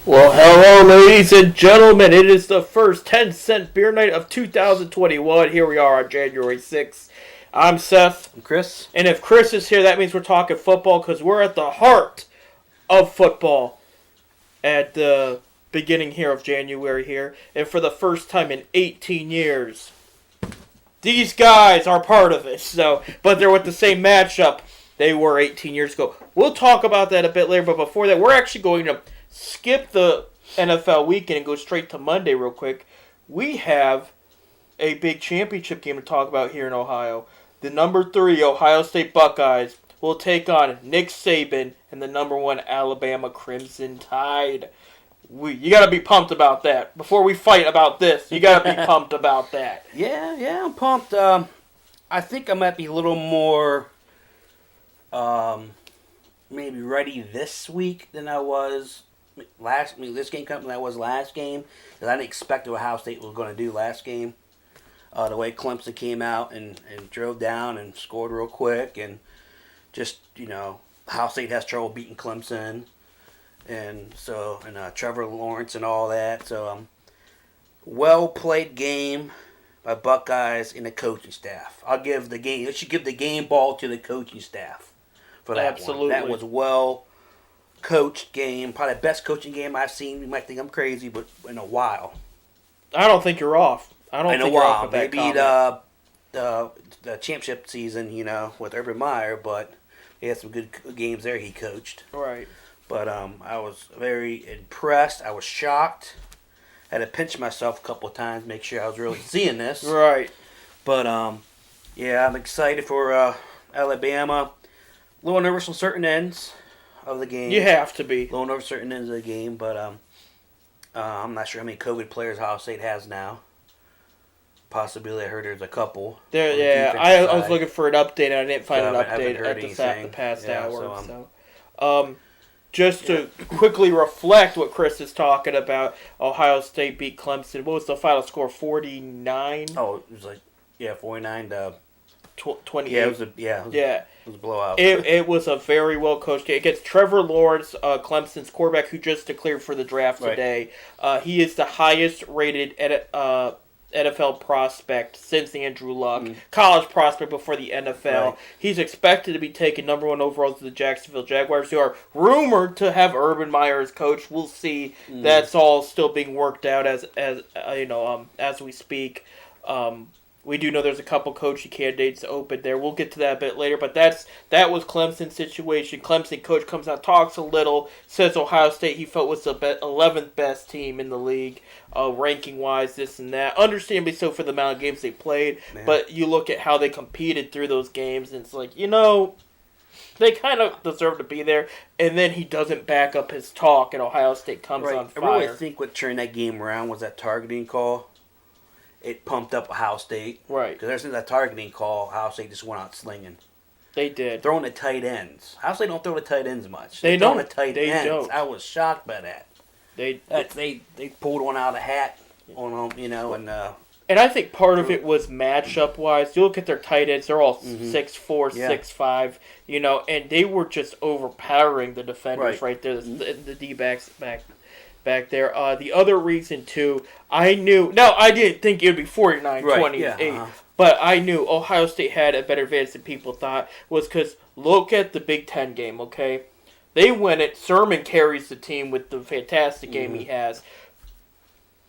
Well, hello, ladies and gentlemen. It is the first 10-cent beer night of 2021. Here we are on January 6th. I'm Seth. I'm Chris. And if Chris is here, that means we're talking football because we're at the heart of football at the beginning here of January here. And for the first time in 18 years, these guys are part of it. But they're with the same matchup they were 18 years ago. We'll talk about that a bit later, but before that, we're actually going to skip the NFL weekend and go straight to Monday real quick. We have a big championship game to talk about here in Ohio. The number 3 Ohio State Buckeyes will take on Nick Saban and the number 1 Alabama Crimson Tide. You got to be pumped about that. Before we fight about this, you got to be pumped about that. Yeah, I'm pumped. I think I might be a little more maybe ready this week than I was this game coming than I was last game, because I didn't expect what Ohio State was going to do last game. The way Clemson came out and drove down and scored real quick, and just, Ohio State has trouble beating Clemson, and Trevor Lawrence and all that. So, well played game by Buckeyes and the coaching staff. Let's give the game ball to the coaching staff for that Absolutely. one. That was well coached game, probably the best coaching game I've seen. You might think I'm crazy, but in a while. I don't think you're off. Maybe the championship season, with Urban Meyer, but he had some good games there he coached. Right. But I was very impressed. I was shocked. Had to pinch myself a couple of times, make sure I was really seeing this. Right. But yeah, I'm excited for Alabama. A little nervous on certain ends of the game. You have to be. A little nervous on certain ends of the game, but I'm not sure how many COVID players Ohio State has now. Possibly, I heard there's a couple. I was looking for an update, and I didn't find an update at the past hour. Just to quickly reflect what Chris is talking about, Ohio State beat Clemson. What was the final score? 49? Oh, it was 49 to 28. Yeah, it was a blowout. It was a very well coached game against Trevor Lawrence, Clemson's quarterback, who just declared for the draft today. He is the highest rated NFL prospect since Andrew Luck, college prospect before the NFL. Right. He's expected to be taken number 1 overall to the Jacksonville Jaguars, who are rumored to have Urban Meyer as coach. We'll see. That's all still being worked out as we speak. We do know there's a couple coaching candidates open there. We'll get to that a bit later, but that was Clemson's situation. Clemson coach comes out, talks a little, says Ohio State he felt was the 11th best team in the league, ranking-wise, this and that. Understandably so for the amount of games they played, but you look at how they competed through those games, and it's like, they kind of deserve to be there, and then he doesn't back up his talk, and Ohio State comes on fire. I really think what turned that game around was that targeting call. It pumped up Ohio State. Right. Because ever since that targeting call, Ohio State just went out slinging. They did. Throwing the tight ends. Ohio State don't throw the tight ends much. They don't. The tight ends. Don't. I was shocked by that. They pulled one out of the hat on them, and I think part of it was matchup-wise. You look at their tight ends; they're all 6'4", 6'5", and they were just overpowering the defenders right there. The D-backs back there. The other reason, too, I didn't think it would be 49-28, but I knew Ohio State had a better advantage than people thought, was because look at the Big Ten game, okay? They win it. Sermon carries the team with the fantastic game he has.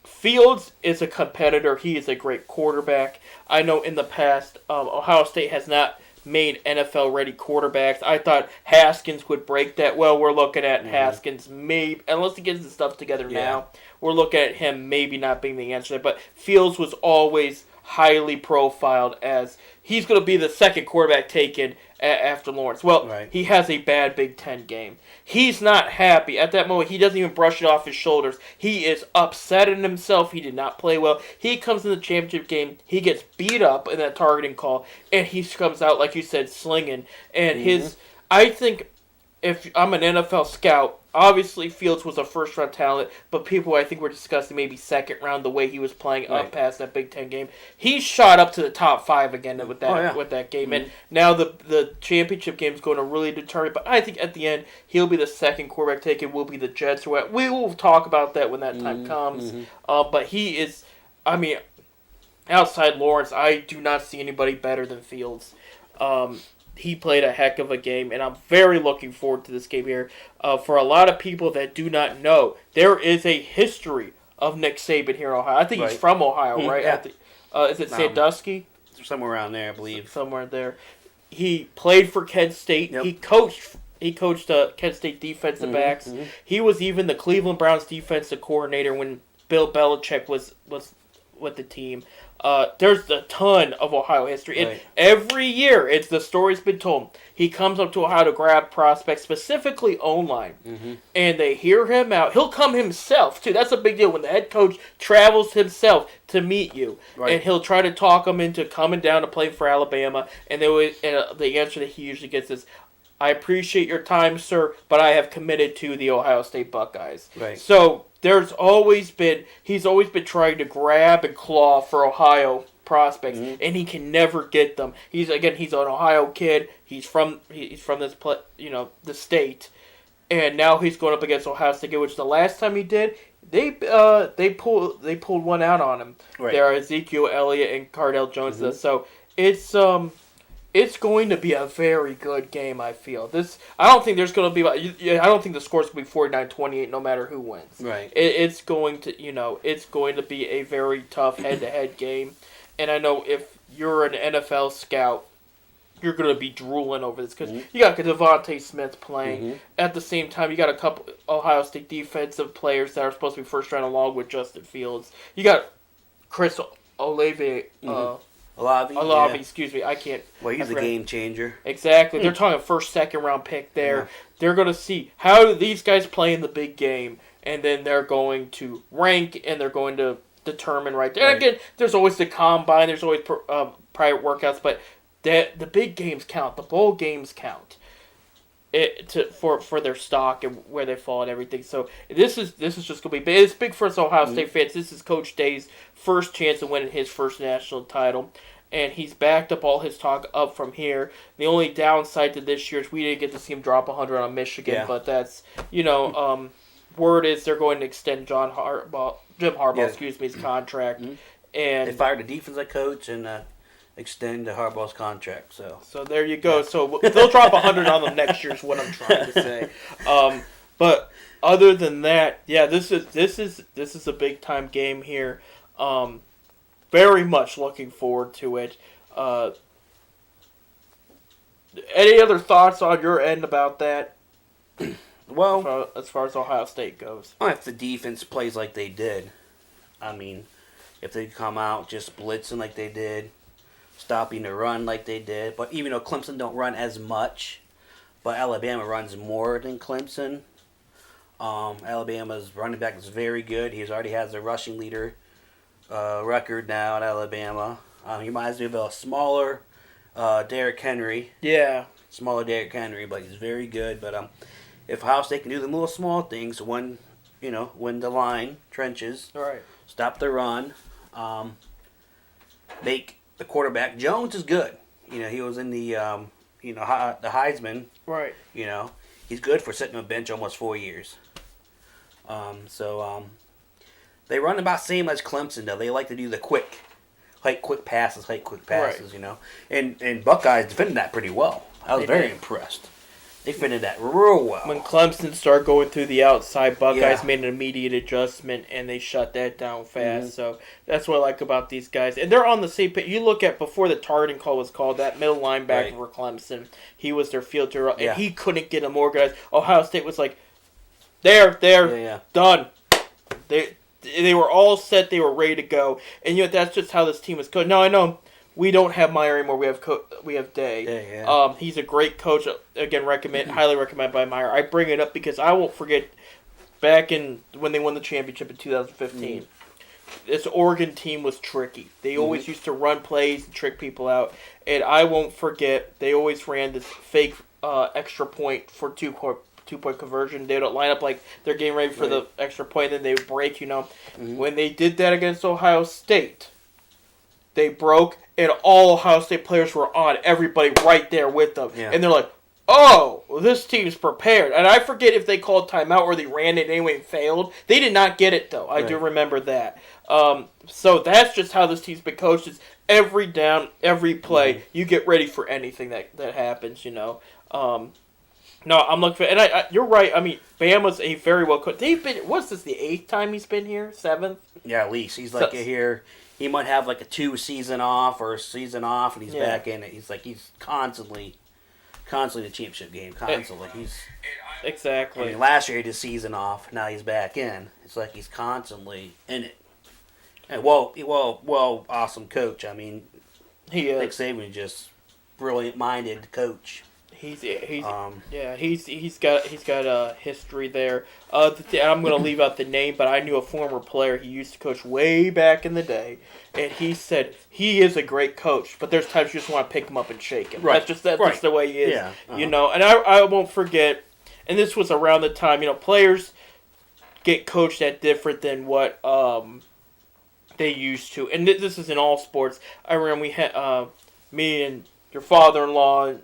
Fields is a competitor. He is a great quarterback. I know in the past, Ohio State has not made NFL-ready quarterbacks. I thought Haskins would break that. Well, we're looking at Haskins maybe, unless he gets his stuff together now, we're looking at him maybe not being the answer. But Fields was always highly profiled as he's going to be the second quarterback taken after Lawrence. Well, he has a bad Big Ten game. He's not happy. At that moment, he doesn't even brush it off his shoulders. He is upset in himself. He did not play well. He comes in the championship game. He gets beat up in that targeting call, and he comes out, like you said, slinging. And I think if I'm an NFL scout, obviously Fields was a first-round talent, but people I think were discussing maybe second round the way he was playing up past that Big Ten game. He shot up to the top 5 again with that game, and now the championship game is going to really determine. But I think at the end he'll be the second quarterback taken. Will be the Jets. We will talk about that when that time comes. But he is, I mean, outside Lawrence, I do not see anybody better than Fields. He played a heck of a game, and I'm very looking forward to this game here. For a lot of people that do not know, there is a history of Nick Saban here in Ohio. I think he's from Ohio, right? Yeah. Is it Sandusky? Somewhere around there, I believe. Somewhere there. He played for Kent State. Yep. He coached Kent State defensive backs. He was even the Cleveland Browns defensive coordinator when Bill Belichick was with the team. There's a ton of Ohio history. And every year, it's the story's been told. He comes up to Ohio to grab prospects, specifically O-line. And they hear him out. He'll come himself, too. That's a big deal when the head coach travels himself to meet you. And he'll try to talk them into coming down to play for Alabama. And the answer that he usually gets is, I appreciate your time, sir, but I have committed to the Ohio State Buckeyes. So he's always been trying to grab and claw for Ohio prospects, and he can never get them. He's an Ohio kid. He's from this the state, and now he's going up against Ohio State, which the last time he did, they pulled one out on him. There are Ezekiel Elliott and Cardell Jones. So it's going to be a very good game, I feel. I don't think there's going to be. I don't think the score's going to be 49-28, no matter who wins. It's going to be a very tough head-to-head game, and I know if you're an NFL scout, you're going to be drooling over this because you got Devontae Smith playing. At the same time, you got a couple Ohio State defensive players that are supposed to be first round along with Justin Fields. You got Chris Olave. Olave, excuse me. I can't. Well, he's a game changer. Exactly. They're talking first, second round pick there. They're going to see how do these guys play in the big game, and then they're going to rank and they're going to determine right there. And again, there's always the combine. There's always private workouts, but the big games count. The bowl games count. For their stock and where they fall and everything. So this is just gonna be big. It's big for us Ohio State fans. This is Coach Day's first chance of winning his first national title, and he's backed up all his talk up from here. The only downside to this year is we didn't get to see him drop 100 on Michigan, but that's word is they're going to extend Jim Harbaugh, his contract, and they fired the defensive coach and extend Harbaugh's contract. So there you go. So they'll drop 100 on them next year is what I'm trying to say. But other than that, this is a big time game here. Very much looking forward to it. Any other thoughts on your end about that? Well, as far as Ohio State goes, if the defense plays like they did, I mean, if they come out just blitzing like they did, stopping the run like they did. But even though Clemson don't run as much, but Alabama runs more than Clemson. Alabama's running back is very good. He already has the rushing leader record now at Alabama. He reminds me of a smaller Derrick Henry. Yeah. Smaller Derrick Henry, but he's very good. But if Ohio State can do the little small things, win the line, trenches, stop the run, make the quarterback. Jones is good. He was in the the Heisman. He's good for sitting on a bench almost 4 years. They run about the same as Clemson though. They like to do the quick passes. And Buckeyes defended that pretty well. I was very impressed. They defended that real well. When Clemson started going through the outside, Buckeyes made an immediate adjustment, and they shut that down fast. So that's what I like about these guys. And they're on the same page. You look at before the targeting call was called, that middle linebacker for Clemson, he was their field to run, and he couldn't get them organized. Ohio State was like, done. They were all set. They were ready to go. And that's just how this team is coached. Now, I know we don't have Meyer anymore. We have Day. He's a great coach. Again, highly recommended by Meyer. I bring it up because I won't forget back when they won the championship in 2015. This Oregon team was tricky. They always used to run plays and trick people out. And I won't forget, they always ran this fake extra point for two-point conversion. They don't line up like they're getting ready for the extra point, and then they break, When they did that against Ohio State, they broke, and all Ohio State players were on, everybody right there with them. Yeah. And they're like, oh, well, this team's prepared. And I forget if they called timeout or they ran it anyway and failed. They did not get it, though. I do remember that. So that's just how this team's been coached. It's every down, every play, you get ready for anything that happens, No, I'm looking for, and you're right. I mean, Bama's a very well coached. They've been. What's this? The 8th time he's been here? 7th? Yeah, at least he's here. He might have like a 2-season off or a season off, and he's back in it. He's constantly the championship game. Constantly, exactly. I mean, last year he did a season off. Now he's back in. It's like he's constantly in it. And awesome coach. I mean, he is. Nick Saban is just brilliant-minded coach. He's got a history there. I'm going to leave out the name, but I knew a former player he used to coach way back in the day, and he said he is a great coach, but there's times you just want to pick him up and shake him. Right. That's just the way he is. Yeah. And I won't forget. And this was around the time players get coached at different than what they used to, and this is in all sports. I remember we had me and your father-in-law.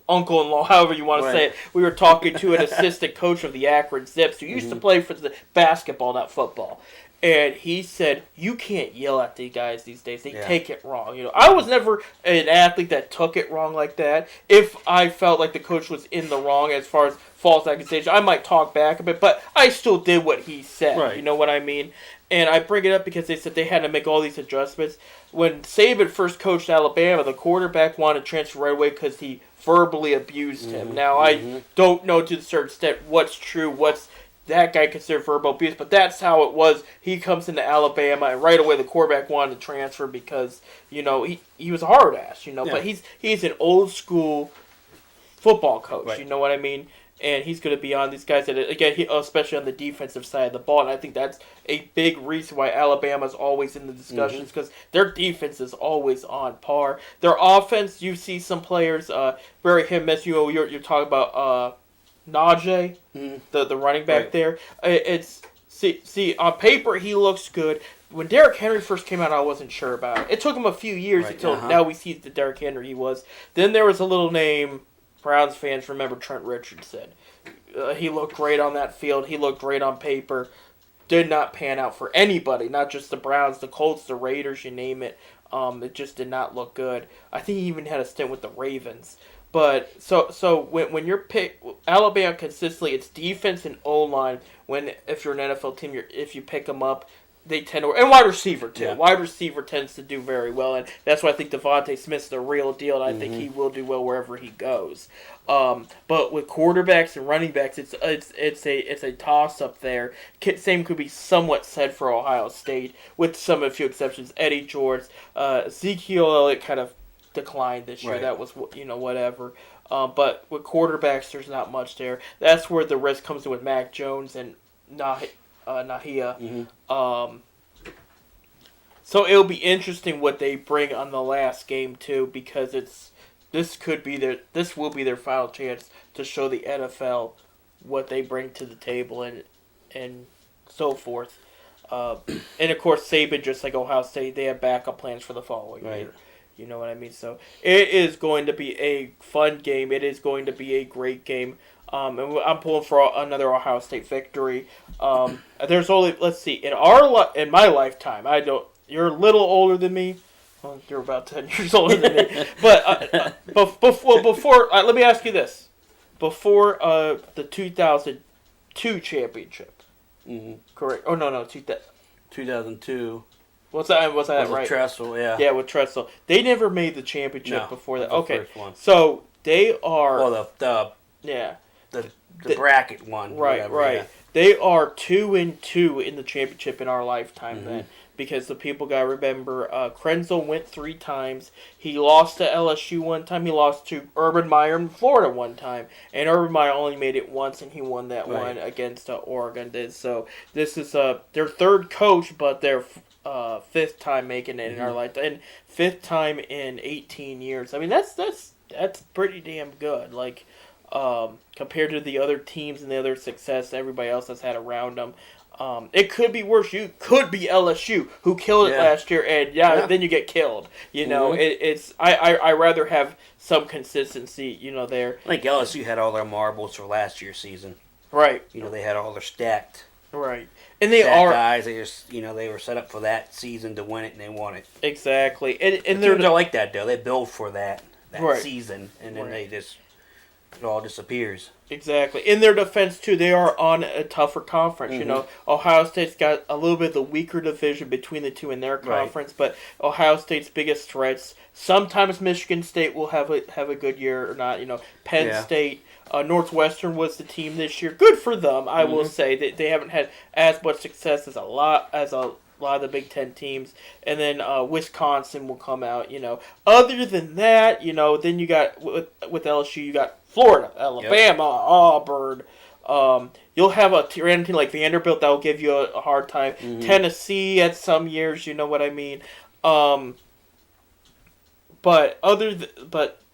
Uncle-in-law, however you want to say it, we were talking to an assistant coach of the Akron Zips who used to play for the basketball, not football. And he said, you can't yell at the guys these days. They take it wrong. I was never an athlete that took it wrong like that. If I felt like the coach was in the wrong as far as false accusation, I might talk back a bit, but I still did what he said. Right. You know what I mean? And I bring it up because they said they had to make all these adjustments. When Saban first coached Alabama, the quarterback wanted to transfer right away because he verbally abused him. Now, I don't know to a certain extent what's true, what's that guy considered verbal abuse, but that's how it was. He comes into Alabama, and right away the quarterback wanted to transfer because, he was a hard ass, but he's an old school football coach, you know what I mean? And he's going to be on these guys, especially on the defensive side of the ball. And I think that's a big reason why Alabama's always in the discussions, because their defense is always on par. Their offense, you see some players very hit and miss. You're talking about Najee, the running back there. See, on paper he looks good. When Derrick Henry first came out, I wasn't sure about it. It took him a few years until now we see the Derrick Henry he was. Then there was a little name. Browns fans remember Trent Richardson. He looked great on that field. He looked great on paper. Did not pan out for anybody, not just the Browns, the Colts, the Raiders, you name it. It just did not look good. I think he even had a stint with the Ravens. But so when you're Alabama consistently, it's defense and O-line. If you're an NFL team, if you pick them up, they tend to, and wide receiver too. Yeah. Wide receiver tends to do very well, and that's why I think Devontae Smith's the real deal, and I think he will do well wherever he goes. But with quarterbacks and running backs, it's a toss up there. Same could be somewhat said for Ohio State, with a few exceptions. Eddie George, Ezekiel Elliott kind of declined this year. Right. That was whatever. But with quarterbacks, there's not much there. That's where the risk comes in with Mac Jones and Nahia. So it'll be interesting what they bring on the last game too, because this will be their final chance to show the NFL what they bring to the table and so forth. And of course, Saban, just like Ohio State, they have backup plans for the following year. You know what I mean? So it is going to be a fun game. It is going to be a great game. And I'm pulling for another Ohio State victory. There's only, let's see, in my lifetime, you're a little older than me. Well, you're about 10 years older than me. But before, let me ask you this: before the 2002 championship, correct? Oh no, 2002. What's that? Was that right? With Tressel, yeah. Yeah, with Tressel, they never made the championship before that. Okay, the first one. So they are. Well, the bracket one. Right, whatever, right. Yeah. They are 2-2 in the championship in our lifetime then. Because the people got to remember, Krenzel went 3 times. He lost to LSU one time. He lost to Urban Meyer in Florida one time. And Urban Meyer only made it once, and he won that one against Oregon. So this is their third coach, but their 5th time making it in our lifetime. And 5th time in 18 years. I mean, that's pretty damn good. Like, compared to the other teams and the other success everybody else has had around them. It could be worse. You could be LSU, who killed it last year, and then you get killed. You know, it's I rather have some consistency. You know, there. I think LSU had all their marbles for last year's season. Right. You know, they had all their stacked. Right. And they are guys. They just they were set up for that season to win it, and they won it. Exactly. And they're like that though. They build for that right. season, and then it all disappears. Exactly. In their defense, too, they are on a tougher conference. Mm-hmm. You know, Ohio State's got a little bit of the weaker division between the two in their conference, but Ohio State's biggest threats. Sometimes Michigan State will have a good year or not. You know, Penn State, Northwestern was the team this year. Good for them, I will say. They haven't had as much success as a lot of the Big Ten teams, and then Wisconsin will come out. You know, other than that, then you got with LSU, you got Florida, Alabama, Auburn. You'll have a random team like Vanderbilt that will give you a hard time. Mm-hmm. Tennessee at some years, you know what I mean. But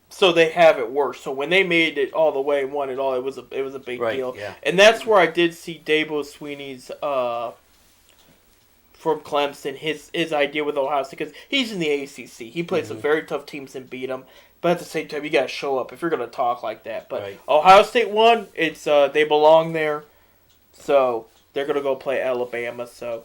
so they have it worse. So when they made it all the way and won it all, it was a big deal. Yeah. And that's where I did see Dabo Swinney's from Clemson, his idea with Ohio State, because he's in the ACC. He played some very tough teams and beat them. But at the same time, you got to show up if you're going to talk like that. But Ohio State won. It's they belong there, so they're going to go play Alabama. So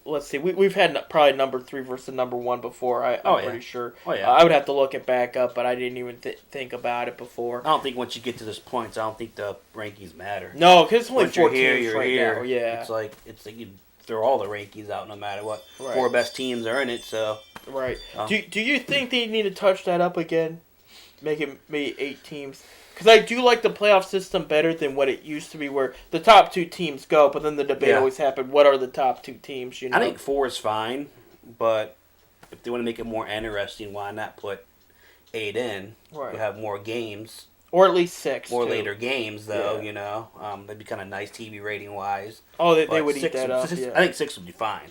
let's see. We've had probably number 3 versus number 1 before. I'm pretty sure. Oh yeah. I would have to look it back up, but I didn't even think about it before. I don't think once you get to this point, I don't think the rankings matter. No, because it's only once 4 teams teams right now. Yeah, it's like you throw all the rankings out no matter what. 4 best teams are in it, so. Right. Do you think they need to touch that up again? Make it maybe 8 teams? Because I do like the playoff system better than what it used to be, where the top 2 teams go, but then the debate always happened, what are the top 2 teams? I think 4 is fine, but if they want to make it more interesting, why not put 8 in? Right. We'll have more games. Or at least 6. More later games, though, that'd be kind of nice TV rating-wise. Oh, they would eat that up, I think 6 would be fine,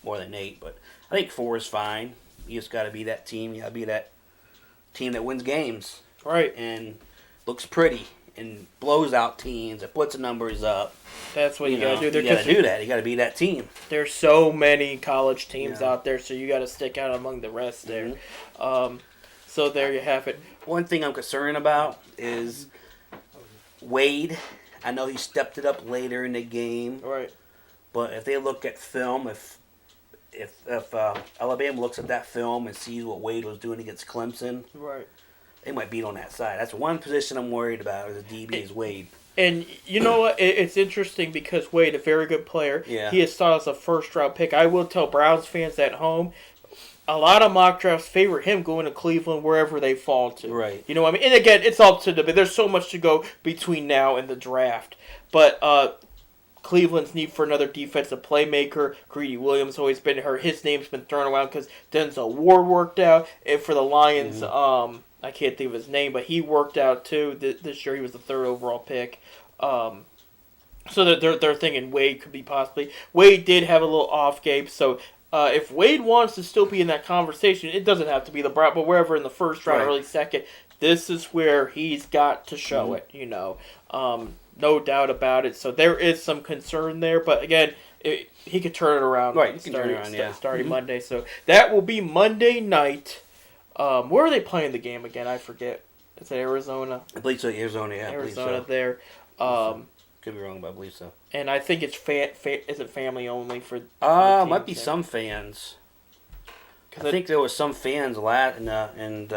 more than 8, but I think 4 is fine. You just got to be that team. You got to be that team that wins games. Right. And looks pretty and blows out teams. It puts the numbers up. That's what you got to do. You got to do that. You got to be that team. There's so many college teams out there, so you got to stick out among the rest there. So there you have it. One thing I'm concerned about is Wade. I know he stepped it up later in the game. Right. But if they look at film, if Alabama looks at that film and sees what Wade was doing against Clemson, they might beat on that side. That's one position I'm worried about as a DB is Wade. And you know what? It's interesting because Wade, a very good player, he is thought as a first-round pick. I will tell Browns fans at home, a lot of mock drafts favor him going to Cleveland wherever they fall to. Right. You know what I mean? And again, it's up to debate. There's so much to go between now and the draft. But Cleveland's need for another defensive playmaker. Greedy Williams always been hurt. His name's been thrown around because Denzel Ward worked out. And for the Lions, I can't think of his name, but he worked out too. This year he was the 3rd overall pick. So they're thinking Wade could be possibly. Wade did have a little off game, so if Wade wants to still be in that conversation, it doesn't have to be the Browns, but wherever in the first round, early second, this is where he's got to show it. No doubt about it. So there is some concern there, but again, he could turn it around. Right, starting Monday. So that will be Monday night. Where are they playing the game again? I forget. It's at Arizona. I believe so. Arizona, yeah. Arizona there. Could be wrong, but I believe so. And I think it's is it family only for? Might be some fans. I think there was some fans in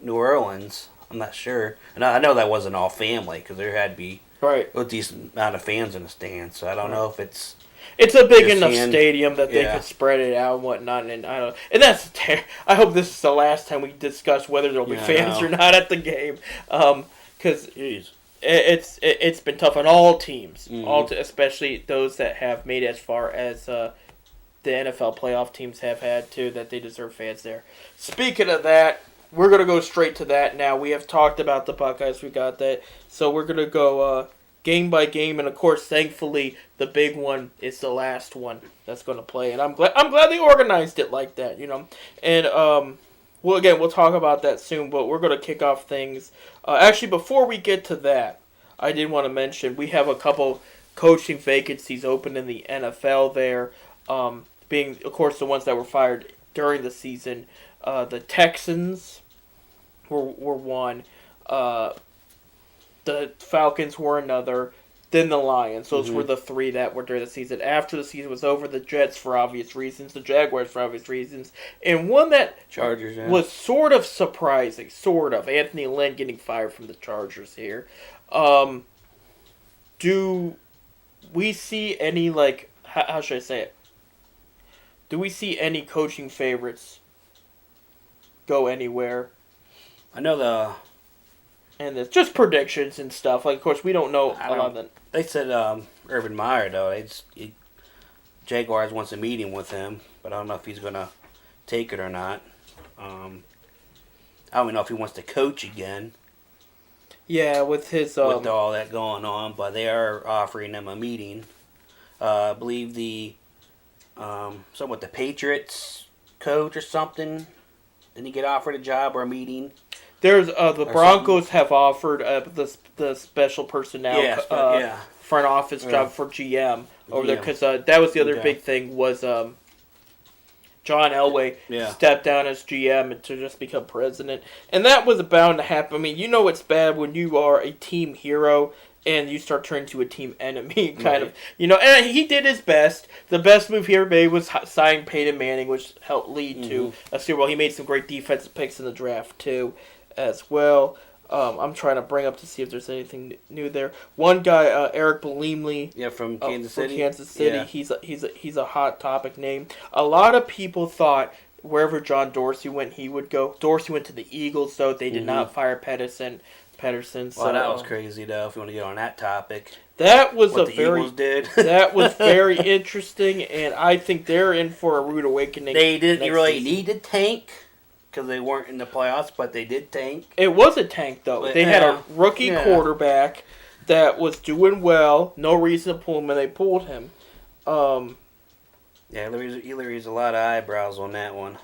New Orleans. I'm not sure, and I know that wasn't all family because there had to be a decent amount of fans in the stands. So I don't know if it's. It's a big enough stadium that they could spread it out and whatnot, and I don't. And that's. I hope this is the last time we discuss whether there'll be fans or not at the game, because it's been tough on all teams, especially those that have made it as far as the NFL playoff teams have had too. That they deserve fans there. Speaking of that, we're gonna go straight to that now. We have talked about the Buckeyes. We got that, so we're gonna go. Game by game, and of course, thankfully, the big one is the last one that's going to play, and I'm glad they organized it like that, And Well, again, we'll talk about that soon, but we're going to kick off things. Actually, before we get to that, I did want to mention we have a couple coaching vacancies open in the NFL there, being, of course, the ones that were fired during the season. The Texans were one. The Falcons were another. Then the Lions. Those were the three that were during the season. After the season was over, the Jets for obvious reasons, the Jaguars for obvious reasons, and one that Chargers was sort of surprising, Anthony Lynn getting fired from the Chargers here. Do we see any, like, how should I say it? Do we see any coaching favorites go anywhere? I know and it's just predictions and stuff. Like, of course, we don't know a lot of them. They said Urban Meyer, though. Jaguars wants a meeting with him, but I don't know if he's going to take it or not. I don't even know if he wants to coach again. Yeah, with his... with all that going on, but they are offering him a meeting. I believe the Patriots coach or something. Didn't he get offered a job or a meeting? There's the Broncos have offered the special personnel front office job for GM over there, because that was the other big thing was John Elway stepped down as GM to just become president, and that was bound to happen. I mean, you know it's bad when you are a team hero and you start turning to a team enemy, kind of. You know, and he did his best. The best move he ever made was signing Peyton Manning, which helped lead to a Super Bowl. He made some great defensive picks in the draft too, as well. I'm trying to bring up to see if there's anything new there. One guy, Eric Bieniemy, from Kansas City. Yeah. He's a hot topic name. A lot of people thought wherever John Dorsey went, he would go. Dorsey went to the Eagles, though. They did not fire Pederson. Well, that was crazy, though. If you want to get on that topic, that was Eagles did. That was very interesting, and I think they're in for a rude awakening. They didn't really need to tank, because they weren't in the playoffs, but they did tank. It was a tank, though. But, they had a rookie quarterback that was doing well. No reason to pull him, and they pulled him. He raised a lot of eyebrows on that one.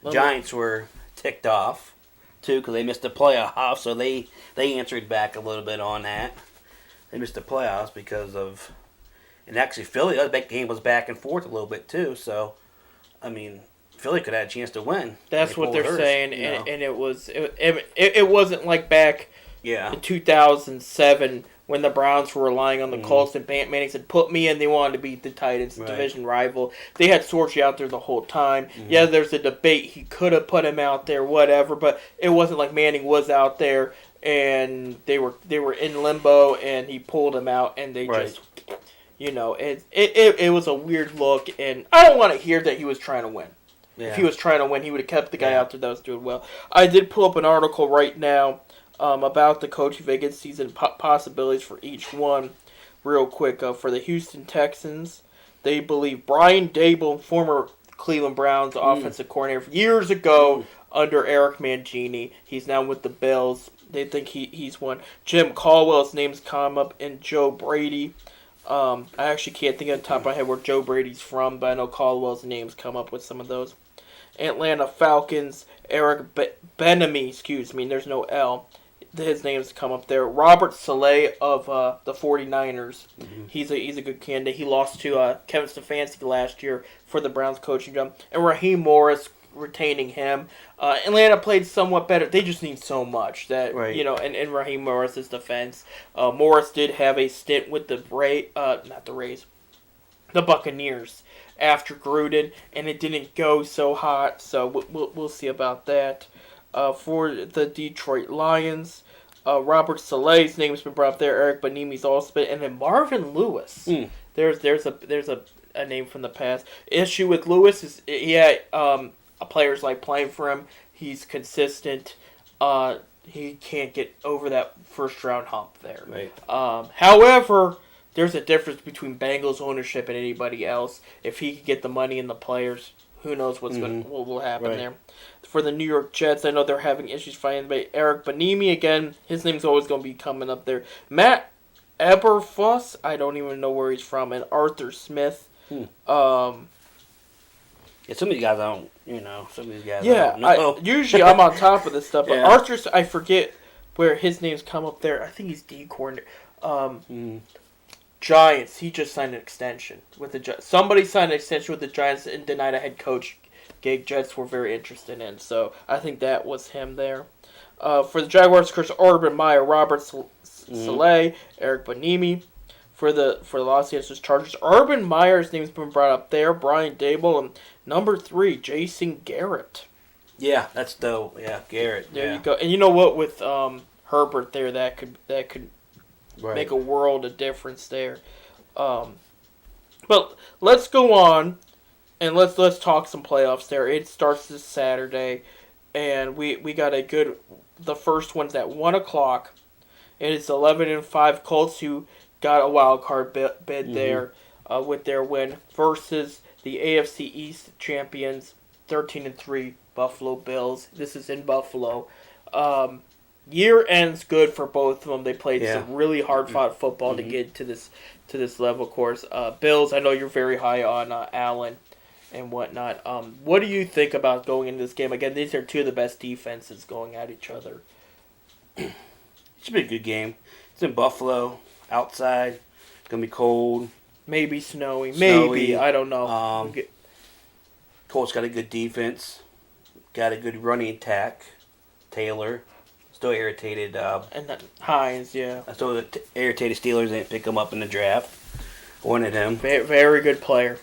The Giants were ticked off, too, because they missed the playoffs, so they answered back a little bit on that. They missed the playoffs because of... And actually, Philly, that game was back and forth a little bit, too, so... I mean... Philly could have a chance to win. That's what they're saying, and it wasn't like back in 2007 when the Browns were relying on the Colts and Manning said, "Put me in." They wanted to beat the Titans, division rival. They had Sorgi out there the whole time. Yeah, there's a debate. He could have put him out there, whatever, but it wasn't like Manning was out there and they were in limbo and he pulled him out and they just. You know, it was a weird look, and I don't want to hear that he was trying to win. Yeah. If he was trying to win, he would have kept the guy out there that was doing well. I did pull up an article right now about the coaching vacancies and possibilities for each one. Real quick, for the Houston Texans, they believe Brian Daboll, former Cleveland Browns offensive coordinator years ago under Eric Mangini. He's now with the Bills. They think he's one. Jim Caldwell's name's come up, and Joe Brady. I actually can't think of the top of my head where Joe Brady's from, but I know Caldwell's name's come up with some of those. Atlanta Falcons, Eric Bieniemy, there's no L. His name's come up there. Robert Saleh of the 49ers. He's a good candidate. He lost to Kevin Stefanski last year for the Browns coaching job. And Raheem Morris, retaining him. Atlanta played somewhat better. They just need so much that in Raheem Morris's defense. Morris did have a stint with the the Buccaneers after Gruden, and it didn't go so hot. So we'll see about that. For the Detroit Lions, Robert Saleh's name has been brought up there. Eric Bieniemy's also been, and then Marvin Lewis. There's a name from the past. Issue with Lewis is players like playing for him. He's consistent. He can't get over that first round hump there. Right. However, there's a difference between Bengals ownership and anybody else. If he can get the money and the players, who knows what will happen there. For the New York Jets, I know they're having issues finding, but Eric Bieniemy again, his name's always going to be coming up there. Matt Eberflus, I don't even know where he's from, and Arthur Smith. Some of these guys I don't some of these guys. Yeah, usually I'm on top of this stuff, but Archer, I forget where his name's come up there. I think he's D coordinator. Giants. He just signed an extension with the somebody signed an extension with the Giants and denied a head coach gig. Jets were very interested in, so I think that was him there. For the Jaguars, of course, Urban Meyer, Robert Saleh, Eric Bieniemy. For the Los Angeles Chargers, Urban Meyer's name's been brought up there. Brian Dable, and number 3, Jason Garrett. Yeah, that's dope. Yeah, Garrett. There you go. And you know what? With Herbert there, that could make a world of difference there. But let's go on and let's talk some playoffs there. It starts this Saturday, and we got the first one's at 1:00. And it's 11-5 Colts who got a wild card bid there with their win versus the AFC East champions 13-3 Buffalo Bills. This is in Buffalo. Year ends good for both of them. They played some really hard-fought football to get to this level, of course. Bills, I know you're very high on Allen and whatnot. What do you think about going into this game? Again, these are two of the best defenses going at each other. It should be a good game. It's in Buffalo, outside. It's going to be cold. Maybe snowy. Maybe. I don't know. Colts got a good defense. Got a good running attack. Taylor. Still irritated. And then Hines, yeah. Still irritated Steelers didn't pick him up in the draft. Wanted him. Very, very good player.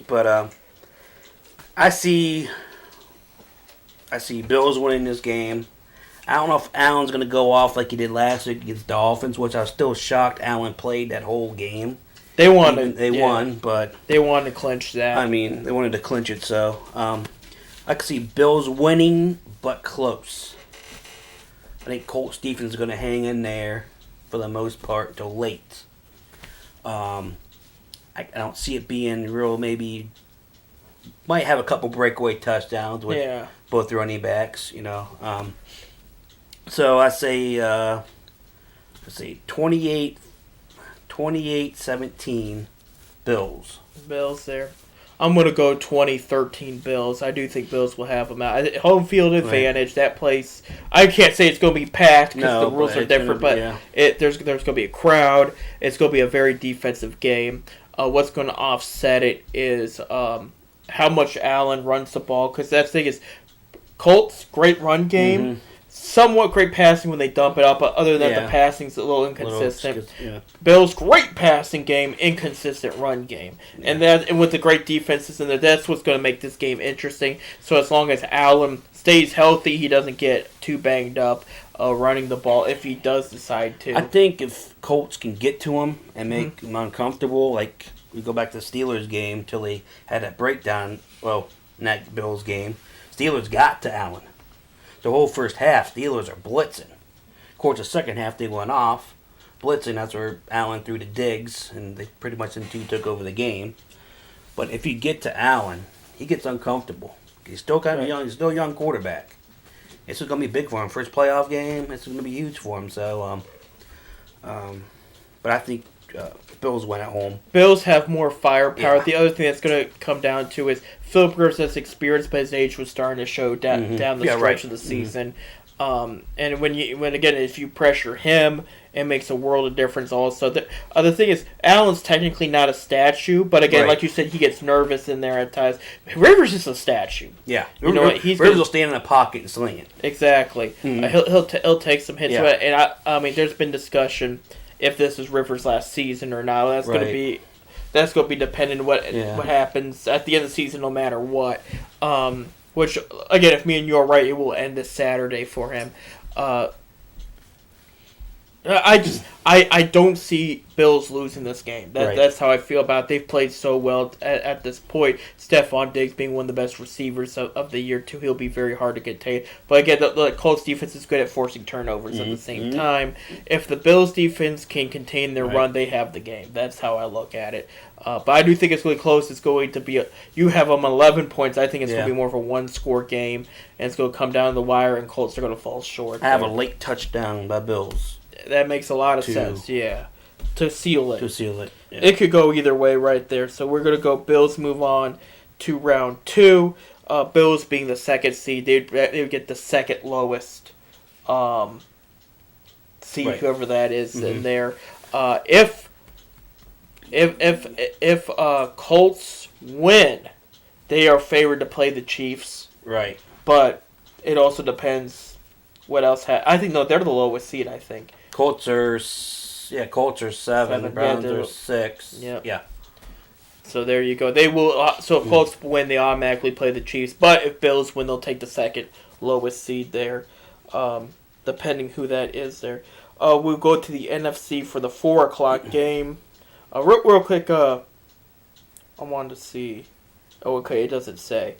But I see Bills winning this game. I don't know if Allen's going to go off like he did last week against Dolphins, which I was still shocked Allen played that whole game. They won. They won, but they wanted to clinch that. I mean, they wanted to clinch it, so I could see Bills winning, but close. I think Colts defense is going to hang in there for the most part till late. I don't see it being real. Maybe might have a couple breakaway touchdowns with both running backs. So I say, 28-17 Bills. Bills there. I'm going to go 20-13 Bills. I do think Bills will have them out. Home field advantage. Right. That place, I can't say it's going to be packed because the rules are different, but there's going to be a crowd. It's going to be a very defensive game. What's going to offset it is how much Allen runs the ball, because that thing is Colts, great run game. Somewhat great passing when they dump it up, but other than that, the passing's a little inconsistent. Bills, great passing game, inconsistent run game. And with the great defenses in there, that's what's going to make this game interesting. So as long as Allen stays healthy, he doesn't get too banged up running the ball if he does decide to. I think if Colts can get to him and make him uncomfortable, like we go back to the Steelers game till they had that breakdown, in that Bills game, Steelers got to Allen. The whole first half, Steelers are blitzing. Of course, the second half, they went off. Blitzing, that's where Allen threw the digs, and they pretty much took over the game. But if you get to Allen, he gets uncomfortable. He's still kind of young. He's still a young quarterback. This is going to be big for him. First playoff game, this is going to be huge for him. So, but I think Bills win at home. Bills have more firepower. Yeah. The other thing that's going to come down to is Philip Rivers has experience, but his age was starting to show down the stretch of the season. And if you pressure him, it makes a world of difference also. The other thing is, Allen's technically not a statue, but again, like you said, he gets nervous in there at times. Rivers is a statue. Yeah. Rivers will stand in the pocket and sling it. Exactly. He'll take some hits. Yeah. And I mean, there's been discussion if this is Rivers' last season or not. That's going to be dependent on what happens at the end of the season, no matter what. Which, again, if me and you are right, it will end this Saturday for him. I don't see Bills losing this game. That's how I feel about it. They've played so well at this point. Stephon Diggs being one of the best receivers of the year, too. He'll be very hard to contain. But again, the Colts defense is good at forcing turnovers at the same time. If the Bills defense can contain their run, they have the game. That's how I look at it. But I do think it's really close. It's going to be you have them 11 points. I think it's going to be more of a one-score game, and it's going to come down to the wire, and Colts are going to fall short. I have a late touchdown by Bills. That makes a lot of sense, yeah. To seal it. Yeah. It could go either way right there. So we're going to go Bills move on to round 2. Bills being the second seed, they would get the second lowest seed, Right. whoever that is Mm-hmm. in there. If Colts win, they are favored to play the Chiefs. Right. But it also depends what else. I think no, they're the lowest seed. I think Colts are 7. Browns are 6. Yep. Yeah. So there you go. They will. So if Colts win, they automatically play the Chiefs. But if Bills win, they'll take the second lowest seed there, depending who that is there. We'll go to the NFC for the 4:00 game. Real quick. I wanted to see. Oh, okay. It doesn't say.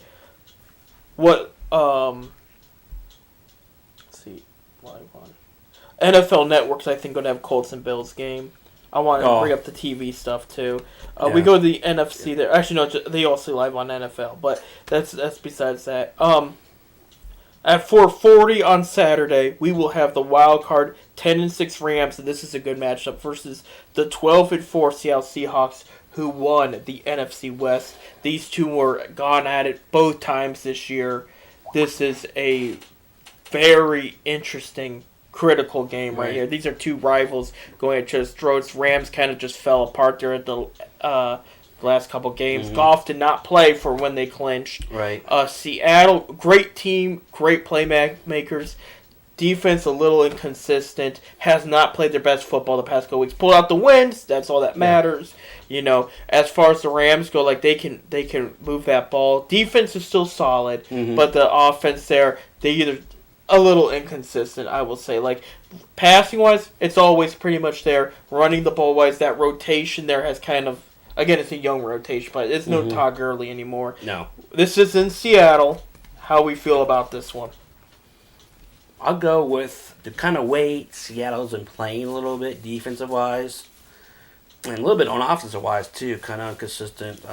What? Let's see. Live on NFL Network's, I think, going to have Colts and Bills game. I want to bring up the TV stuff too. We go to the NFC there. Actually, no, they also live on NFL, but that's besides that. At 4:40 on Saturday, we will have the wild card 10-6 Rams, and this is a good matchup versus the 12-4 Seattle Seahawks, who won the NFC West. These two were gone at it both times this year. This is a very interesting, critical game right here. These are two rivals going at just throats. Rams kind of just fell apart there at the last couple games. Mm-hmm. Goff did not play for when they clinched. Right. Seattle, great team, great playmakers. Defense a little inconsistent. Has not played their best football the past couple weeks. Pulled out the wins. That's all that matters. You know, as far as the Rams go, like they can move that ball. Defense is still solid, but the offense there, they either a little inconsistent, I will say. Like passing wise, it's always pretty much there. Running the ball wise, that rotation there has kind of, again, it's a young rotation, but it's no Todd Gurley anymore. No. This is in Seattle. How we feel about this one? I'll go with the kind of way Seattle's been playing a little bit defensive wise, and a little bit on offensive wise too. Kind of inconsistent.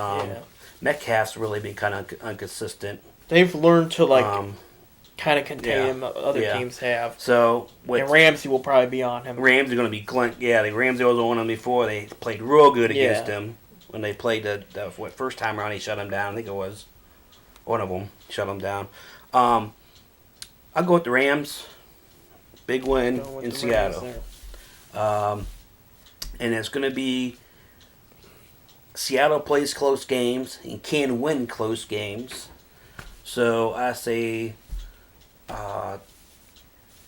Metcalf's really been kind of inconsistent. They've learned to kind of contain him. Other teams have. So and Ramsey will probably be on him. Ramsey going to be the Ramsey was on him before. They played real good against him when they played the first time around. He shut him down. I think it was one of them shut him down. I'll go with the Rams. Big win in Seattle. And it's going to be Seattle plays close games and can win close games. So I say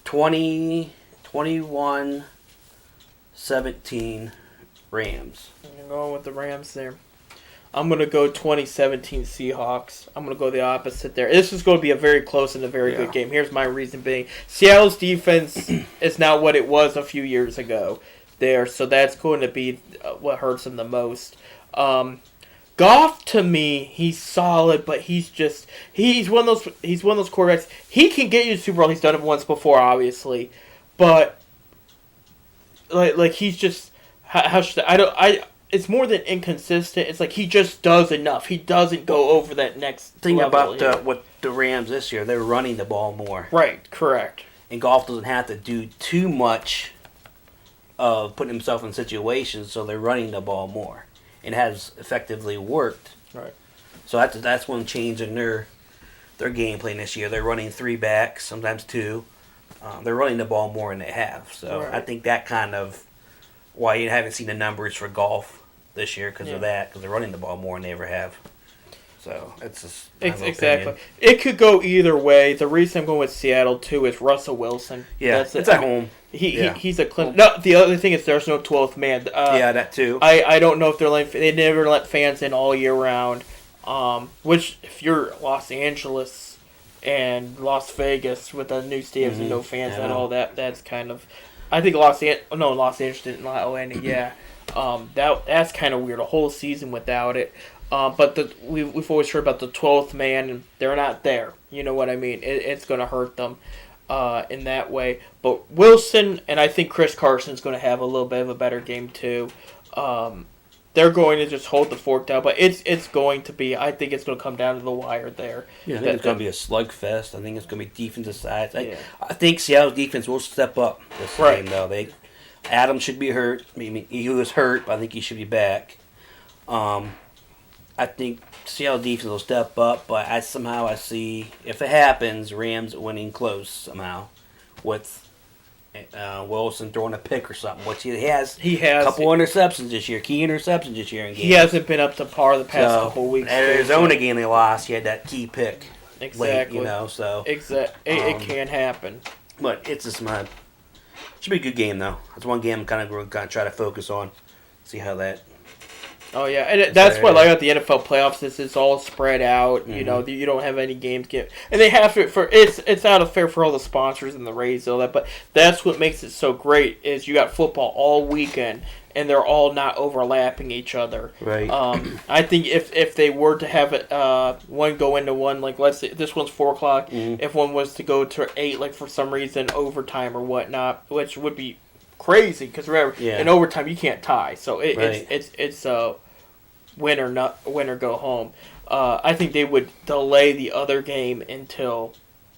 21-17 Rams. You're going with the Rams there. I'm going to go 2017 Seahawks. I'm going to go the opposite there. This is going to be a very close and a very good game. Here's my reason being. Seattle's defense is not what it was a few years ago there, so that's going to be what hurts them the most. Goff, to me, he's solid, but he's one of those quarterbacks. He can get you to the Super Bowl. He's done it once before, obviously, but like he's just how should it's more than inconsistent. It's like he just does enough. He doesn't go over that next thing level, about what the Rams this year. They're running the ball more. Right, correct. And Goff doesn't have to do too much of putting himself in situations, so they're running the ball more. It has effectively worked. Right. So that's one change in their game plan this year. They're running 3 backs, sometimes 2. They're running the ball more than they have. So I think that kind of why you haven't seen the numbers for Goff this year because of that, because they're running the ball more than they ever have. So it's just exactly. It could go either way. The reason I'm going with Seattle too is Russell Wilson. Yeah, it's at home. He's a clinic. No, the other thing is there's no 12th man. That too. I don't know if they never let fans in all year round. Which if you're Los Angeles and Las Vegas with the new stadiums and no fans and all that's kind of. I think Los Angeles didn't allow any. Yeah, that's kind of weird. A whole season without it. But we've always heard about the 12th man, and they're not there. You know what I mean? It's going to hurt them in that way. But Wilson and I think Chris Carson's going to have a little bit of a better game too. They're going to just hold the fort down, but it's going to be. I think it's going to come down to the wire there. Yeah, I think it's going to be a slugfest. I think it's going to be defensive sides. I think Seattle's defense will step up this game though. Adam should be hurt. I mean, he was hurt, but I think he should be back. I think Seattle defense will step up, but I see, if it happens, Rams winning close somehow with Wilson throwing a pick or something, which he has a couple interceptions this year, key interceptions this year in games. He hasn't been up to par the past couple weeks. At Arizona game they lost, he had that key pick. Exactly. Late, so. It can happen. But it's just should be a good game, though. That's one game I'm kind of try to focus on, see how that. Oh yeah, and that's what I like about the NFL playoffs. Is it's all spread out. Mm-hmm. You know, you don't have any games and they have to it's out of fair for all the sponsors and the Rays and all that. But that's what makes it so great is you got football all weekend and they're all not overlapping each other. Right. I think if they were to have it one go into one, like let's say this one's 4:00, mm-hmm. if one was to go to 8, like for some reason overtime or whatnot, which would be crazy because remember in overtime you can't tie, so it's win or go home. I think they would delay the other game until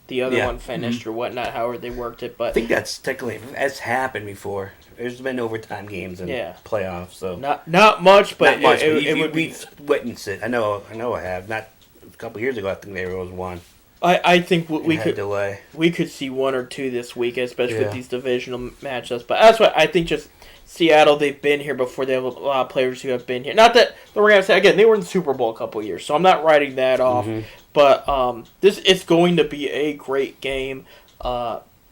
the other one finished or whatnot, however they worked it. But I think that's that's happened before. There's been overtime games in playoffs, so not much, but it would be witnessed it. I know I have. Not a couple years ago, I think there was one. I think we could delay. We could see 1 or 2 this week, especially with these divisional matchups. But that's what I think. Just Seattle, they've been here before. They have a lot of players who have been here. Not that the Rams, again, they were in the Super Bowl a couple of years, so I'm not writing that off. Mm-hmm. But it's going to be a great game.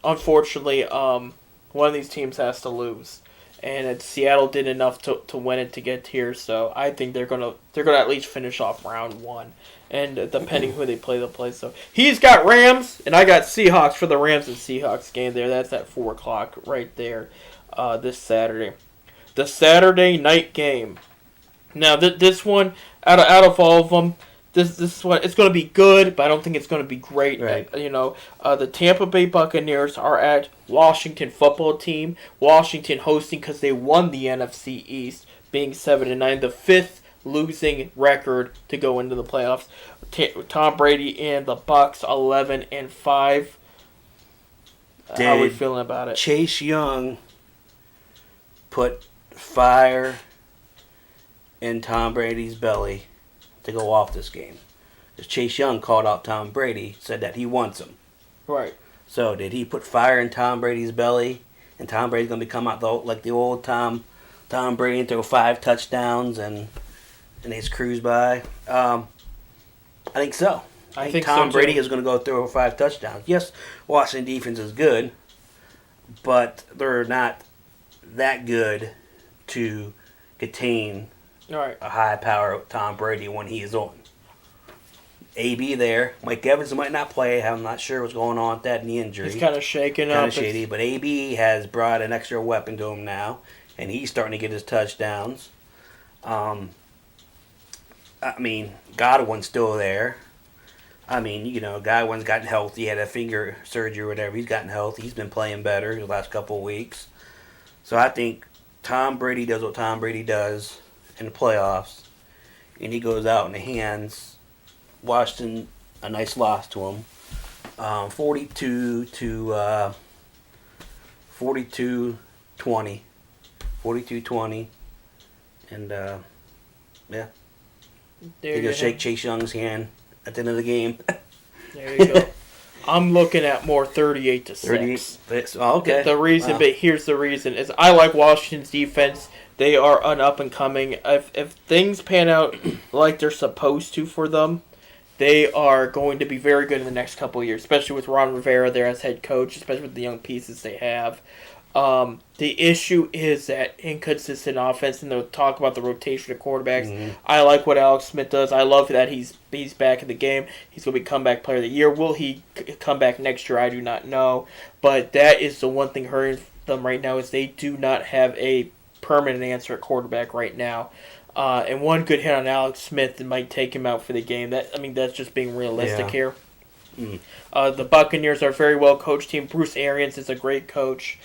Unfortunately, one of these teams has to lose, and Seattle did enough to win it to get here. So I think they're gonna at least finish off round 1. And depending who they play, they'll play. So he's got Rams, and I got Seahawks for the Rams and Seahawks game there. That's at 4:00 right there this Saturday. The Saturday night game. Now, this one, out of all of them, this one, it's going to be good, but I don't think it's going to be great. Right. The Tampa Bay Buccaneers are at Washington football team. Washington hosting because they won the NFC East, being 7-9, the 5th losing record to go into the playoffs. Tom Brady and the Bucs 11-5. How are we feeling about it? Chase Young put fire in Tom Brady's belly to go off this game. Because Chase Young called out Tom Brady, said that he wants him. Right. So did he put fire in Tom Brady's belly, and Tom Brady's gonna become out like the old Tom Brady and throw 5 touchdowns and they just cruise by? I think so. I think Tom Brady is going to go throw 5 touchdowns. Yes, Washington defense is good, but they're not that good to contain a high power Tom Brady when he is on. AB there. Mike Evans might not play. I'm not sure what's going on with that knee injury. He's kind of shaken up. Kind of shady, but AB has brought an extra weapon to him now, and he's starting to get his touchdowns. Godwin's still there. Godwin's gotten healthy. He had a finger surgery or whatever. He's gotten healthy. He's been playing better the last couple of weeks. So I think Tom Brady does what Tom Brady does in the playoffs, and he goes out and hands Washington a nice loss to him, 42-20, 42-20, and yeah. They're going to shake Chase Young's hand at the end of the game. There you go. I'm looking at more 38-6. Oh, okay. The reason, but here's the reason, is I like Washington's defense. They are an up-and-coming. If things pan out like they're supposed to for them, they are going to be very good in the next couple of years, especially with Ron Rivera there as head coach, especially with the young pieces they have. The issue is that inconsistent offense, and they'll talk about the rotation of quarterbacks. Mm-hmm. I like what Alex Smith does. I love that he's back in the game. He's going to be comeback player of the year. Will he come back next year? I do not know. But that is the one thing hurting them right now is they do not have a permanent answer at quarterback right now. And one good hit on Alex Smith might take him out for the game. That's just being realistic here. Mm. The Buccaneers are a very well coached team. Bruce Arians is a great coach.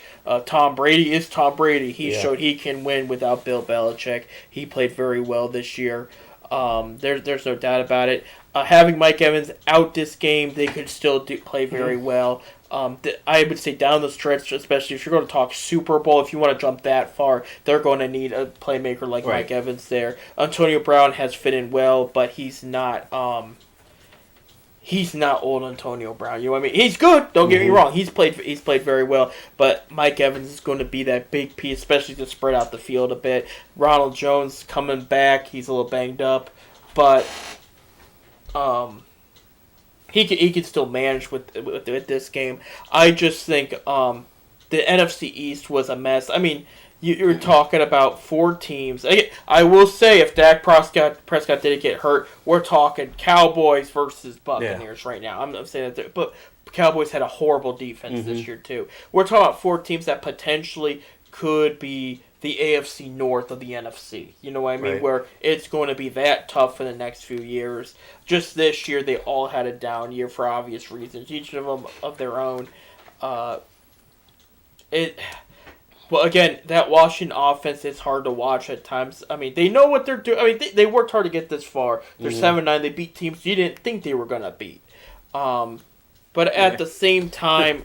Tom Brady is Tom Brady. He showed he can win without Bill Belichick. He played very well this year. There's no doubt about it. Having Mike Evans out this game, they could still play very well. I would say down the stretch, especially if you're going to talk Super Bowl, if you want to jump that far, they're going to need a playmaker like Mike Evans there. Antonio Brown has fit in well, but he's not old Antonio Brown. You know what I mean? He's good. Don't get me wrong. He's played very well. But Mike Evans is going to be that big piece, especially to spread out the field a bit. Ronald Jones coming back. He's a little banged up, but he can still manage with this game. I just think the NFC East was a mess. I mean, you're talking about 4 teams. I will say, if Dak Prescott didn't get hurt, we're talking Cowboys versus Buccaneers right now. I'm saying that, but Cowboys had a horrible defense this year too. We're talking about 4 teams that potentially could be the AFC North of the NFC. You know what I mean? Right. Where it's going to be that tough for the next few years. Just this year, they all had a down year for obvious reasons. Each of them of their own. Well, again, that Washington offense is hard to watch at times. I mean, they know what they're doing. I mean, they worked hard to get this far. They're 7-9. They beat teams you didn't think they were going to beat. But at the same time,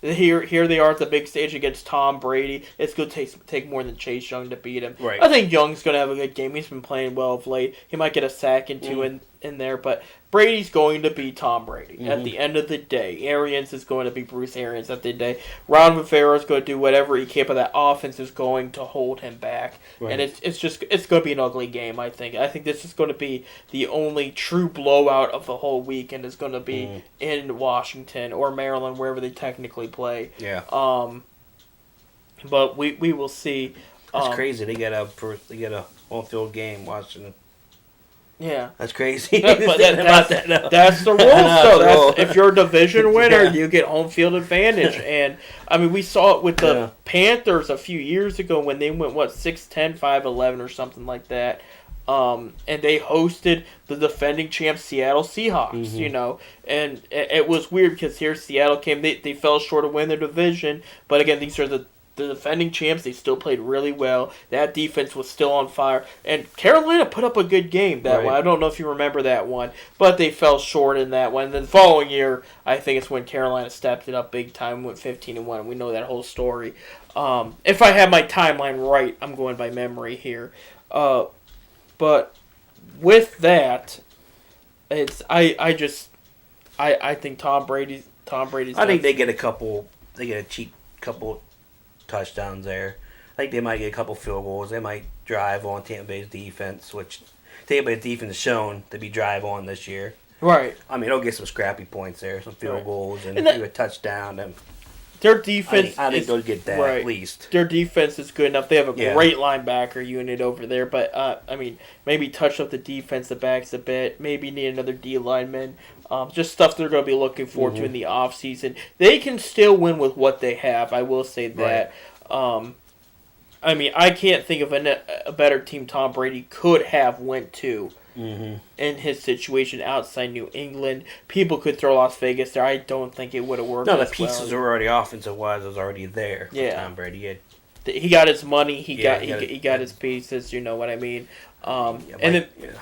here they are at the big stage against Tom Brady. It's going to take more than Chase Young to beat him. Right. I think Young's going to have a good game. He's been playing well of late. He might get a sack and 2 in there, but Brady's going to be Tom Brady. At the end of the day, Arians is going to be Bruce Arians at the end of the day. Ron Rivera is going to do whatever he can, but that offense is going to hold him back. Right. And it's going to be an ugly game, I think. I think this is going to be the only true blowout of the whole weekend is going to be in Washington or Maryland, wherever they technically play. Yeah. But we will see. It's crazy. They get a on-field game, Washington. Yeah, that's crazy. But that's the rules. So if you're a division winner, you get home field advantage. And I mean, we saw it with the Panthers a few years ago when they went 6-10, 5-11 or something like that. And they hosted the defending champ Seattle Seahawks. You know, and it was weird because here Seattle came. They fell short of winning their division, but again, these are the defending champs. They still played really well. That defense was still on fire. And Carolina put up a good game that one. I don't know if you remember that one, but they fell short in that one. And then the following year, I think it's when Carolina stepped it up big time, went 15-1. We know that whole story. If I have my timeline right, I'm going by memory here. But with that, it's I think Tom Brady's. I think they get a cheap couple touchdowns there. I think they might get a couple field goals. They might drive on Tampa Bay's defense, which Tampa Bay's defense has shown to be drive on this year. Right. I mean, they'll get some scrappy points there, some field goals, and do a touchdown. And their defense, I think they'll get that at least. Their defense is good enough. They have a great linebacker unit over there, but I mean, maybe touch up the defensive backs a bit. Maybe need another D lineman. Just stuff they're going to be looking forward to in the offseason. They can still win with what they have. I will say that. Right. I mean, I can't think of a better team Tom Brady could have went to in his situation outside New England. People could throw Las Vegas there. I don't think it would have worked. No, the pieces are already offensive-wise was already there. Yeah. Tom Brady. He got his money. He got his pieces. You know what I mean.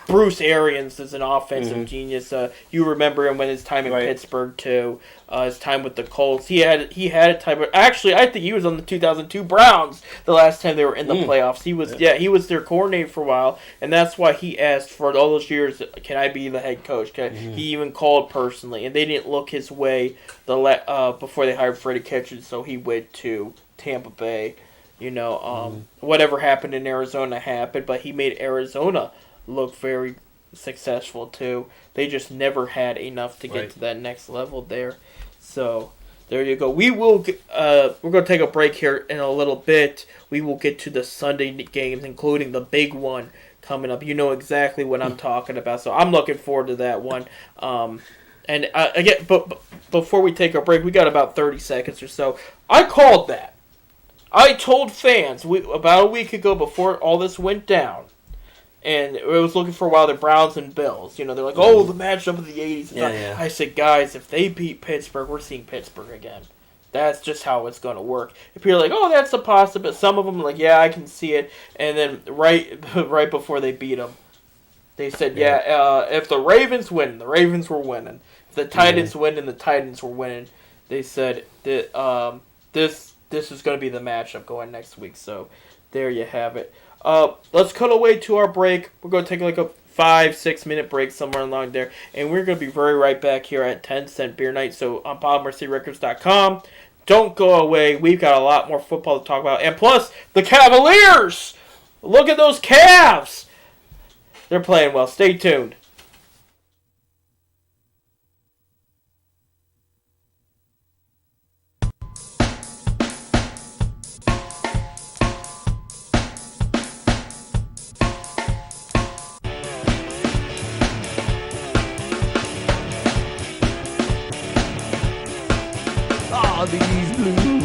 Bruce Arians is an offensive genius. You remember him when his time in Pittsburgh too. His time with the Colts. He had a time. Actually, I think he was on the 2002 Browns the last time they were in the playoffs. He was their coordinator for a while, and that's why he asked for all those years. Can I be the head coach? He even called personally, and they didn't look his way before they hired Freddie Kitchens, so he went to Tampa Bay. You know, whatever happened in Arizona happened, but he made Arizona look very successful too. They just never had enough to get to that next level there. So there you go. We will. We're going to take a break here in a little bit. We will get to the Sunday games, including the big one coming up. You know exactly what I'm talking about, so I'm looking forward to that one. And again, but before we take a break, we got about 30 seconds or so. I called that. I told fans about a week ago before all this went down, and it was looking for a while the Browns and Bills. You know, they're like, the matchup of the 80s. I said, guys, if they beat Pittsburgh, we're seeing Pittsburgh again. That's just how it's going to work. If you're like, that's a possibility. Some of them are like, yeah, I can see it. And then right before they beat them, they said, if the Ravens win, the Ravens were winning. If the Titans win, and the Titans were winning. they said that this is going to be the matchup going next week. So there you have it. Let's cut away to our break. We're going to take like a 5-6 minute break somewhere along there, and we're going to be very right back here at 10 Cent Beer Night. So on PolymerCityRecords.com. Don't go away. We've got a lot more football to talk about, and plus the Cavaliers. Look at those Cavs. They're playing well. Stay tuned. These blues.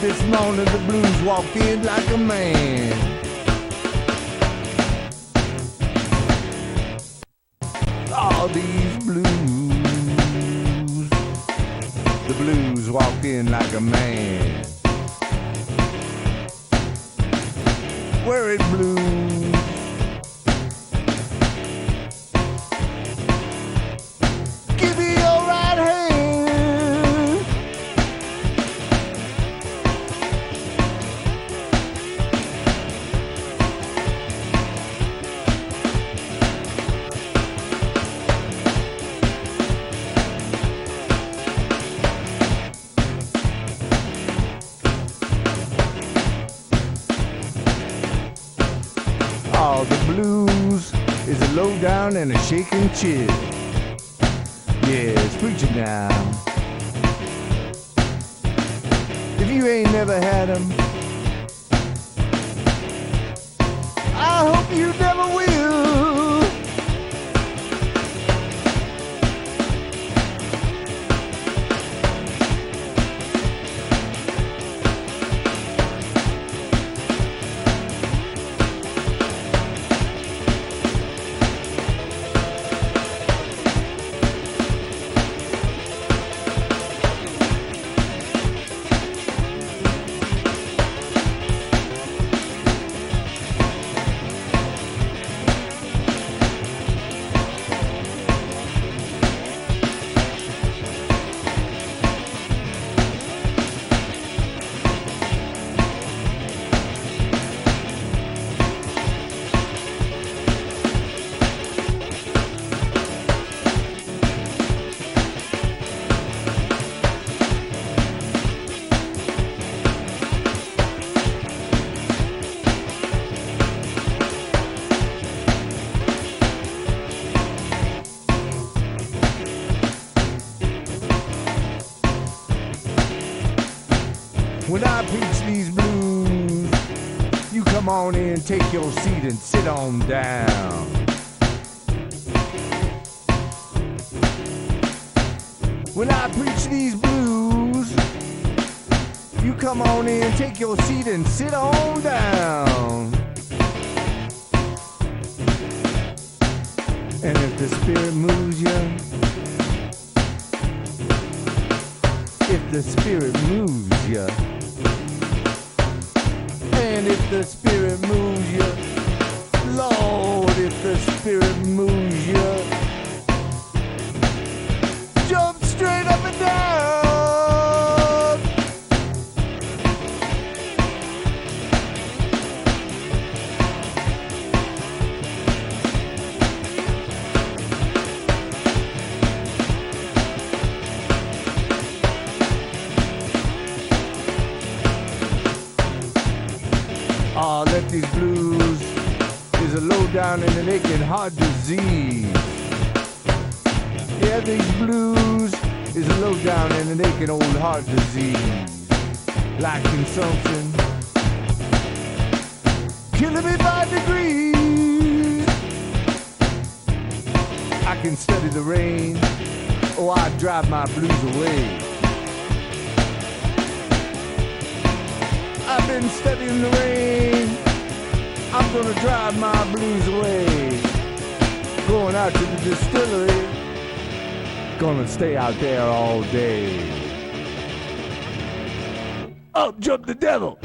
This morning the blues walked in like a man. All these blues. The blues walked in like a man. Wear it blues. Give me your right hand. Oh, the blues is a low down and a shaking chill. Yeah, it's preaching now. If you ain't never had 'em, I hope you never will. When I preach these blues, you come on in, take your seat and sit on down. When I preach these blues, you come on in, take your seat and sit on down. And if the spirit moves you, if the spirit moves you, and if the spirit moves you, Lord, if the spirit moves you, jump straight up and down. Ah, let these blues is a low down and an aching heart disease. Yeah, these blues is a low down and an aching old heart disease. Like consumption, killing me by degrees. I can study the rain, or I drive my blues away. I've been studying the rain, I'm gonna drive my blues away. Going out to the distillery, gonna stay out there all day. Up jumped the devil.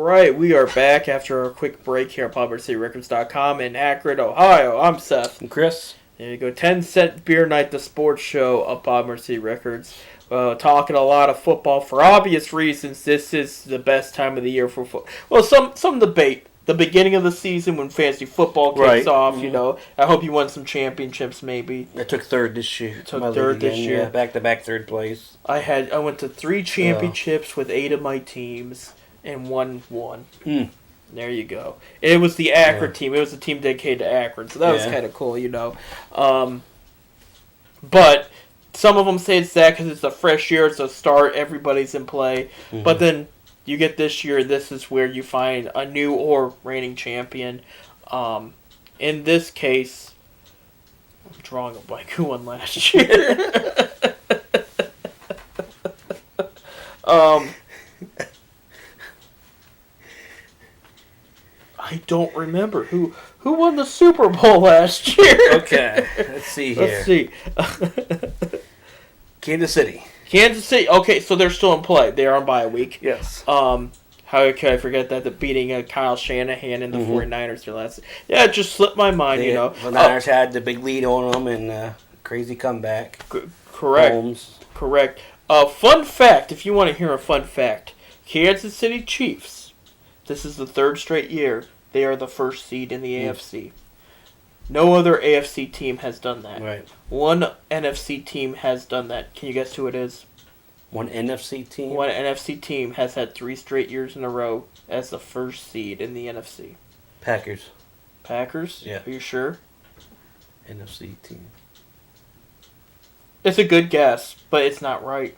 right, we are back after a quick break here at PolymerCityRecords.com in Akron, Ohio. I'm Seth. And Chris. There you go. 10-cent beer night, the sports show of Polymer City Records. Talking a lot of football for obvious reasons. This is the best time of the year for football. Well, some debate. The beginning of the season when fantasy football kicks off, Mm-hmm. you know. I hope you won some championships, maybe. I took third this year. Took third this year. Yeah, back-to-back third place. I went to 3 championships with 8 of my teams and won. There you go. It was the Akron team. It was a team dedicated to Akron, so that was kind of cool, you know. But some of them say it's that because it's a fresh year, it's a start, everybody's in play. Mm-hmm. But then you get this year, this is where you find a new or reigning champion. In this case, I'm drawing a blank. Who won last year? I don't remember who won the Super Bowl last year. Okay, let's see here. Let's see. Kansas City. Kansas City. Okay, so they're still in play. They are on bye week. Yes. How could I forget that? The beating Kyle Shanahan and the 49ers their last. Yeah, it just slipped my mind. You know, the Niners had the big lead on them and crazy comeback. Correct. Holmes. Correct. Fun fact, if you want to hear a fun fact, Kansas City Chiefs. This is the 3rd straight year they are the 1st seed in the AFC. No other AFC team has done that. Right. One NFC team has done that. Can you guess who it is? One NFC team? One NFC team has had 3 straight years in a row as the 1st seed in the NFC. Packers. Packers? Yeah. Are you sure? NFC team. It's a good guess, but it's not right.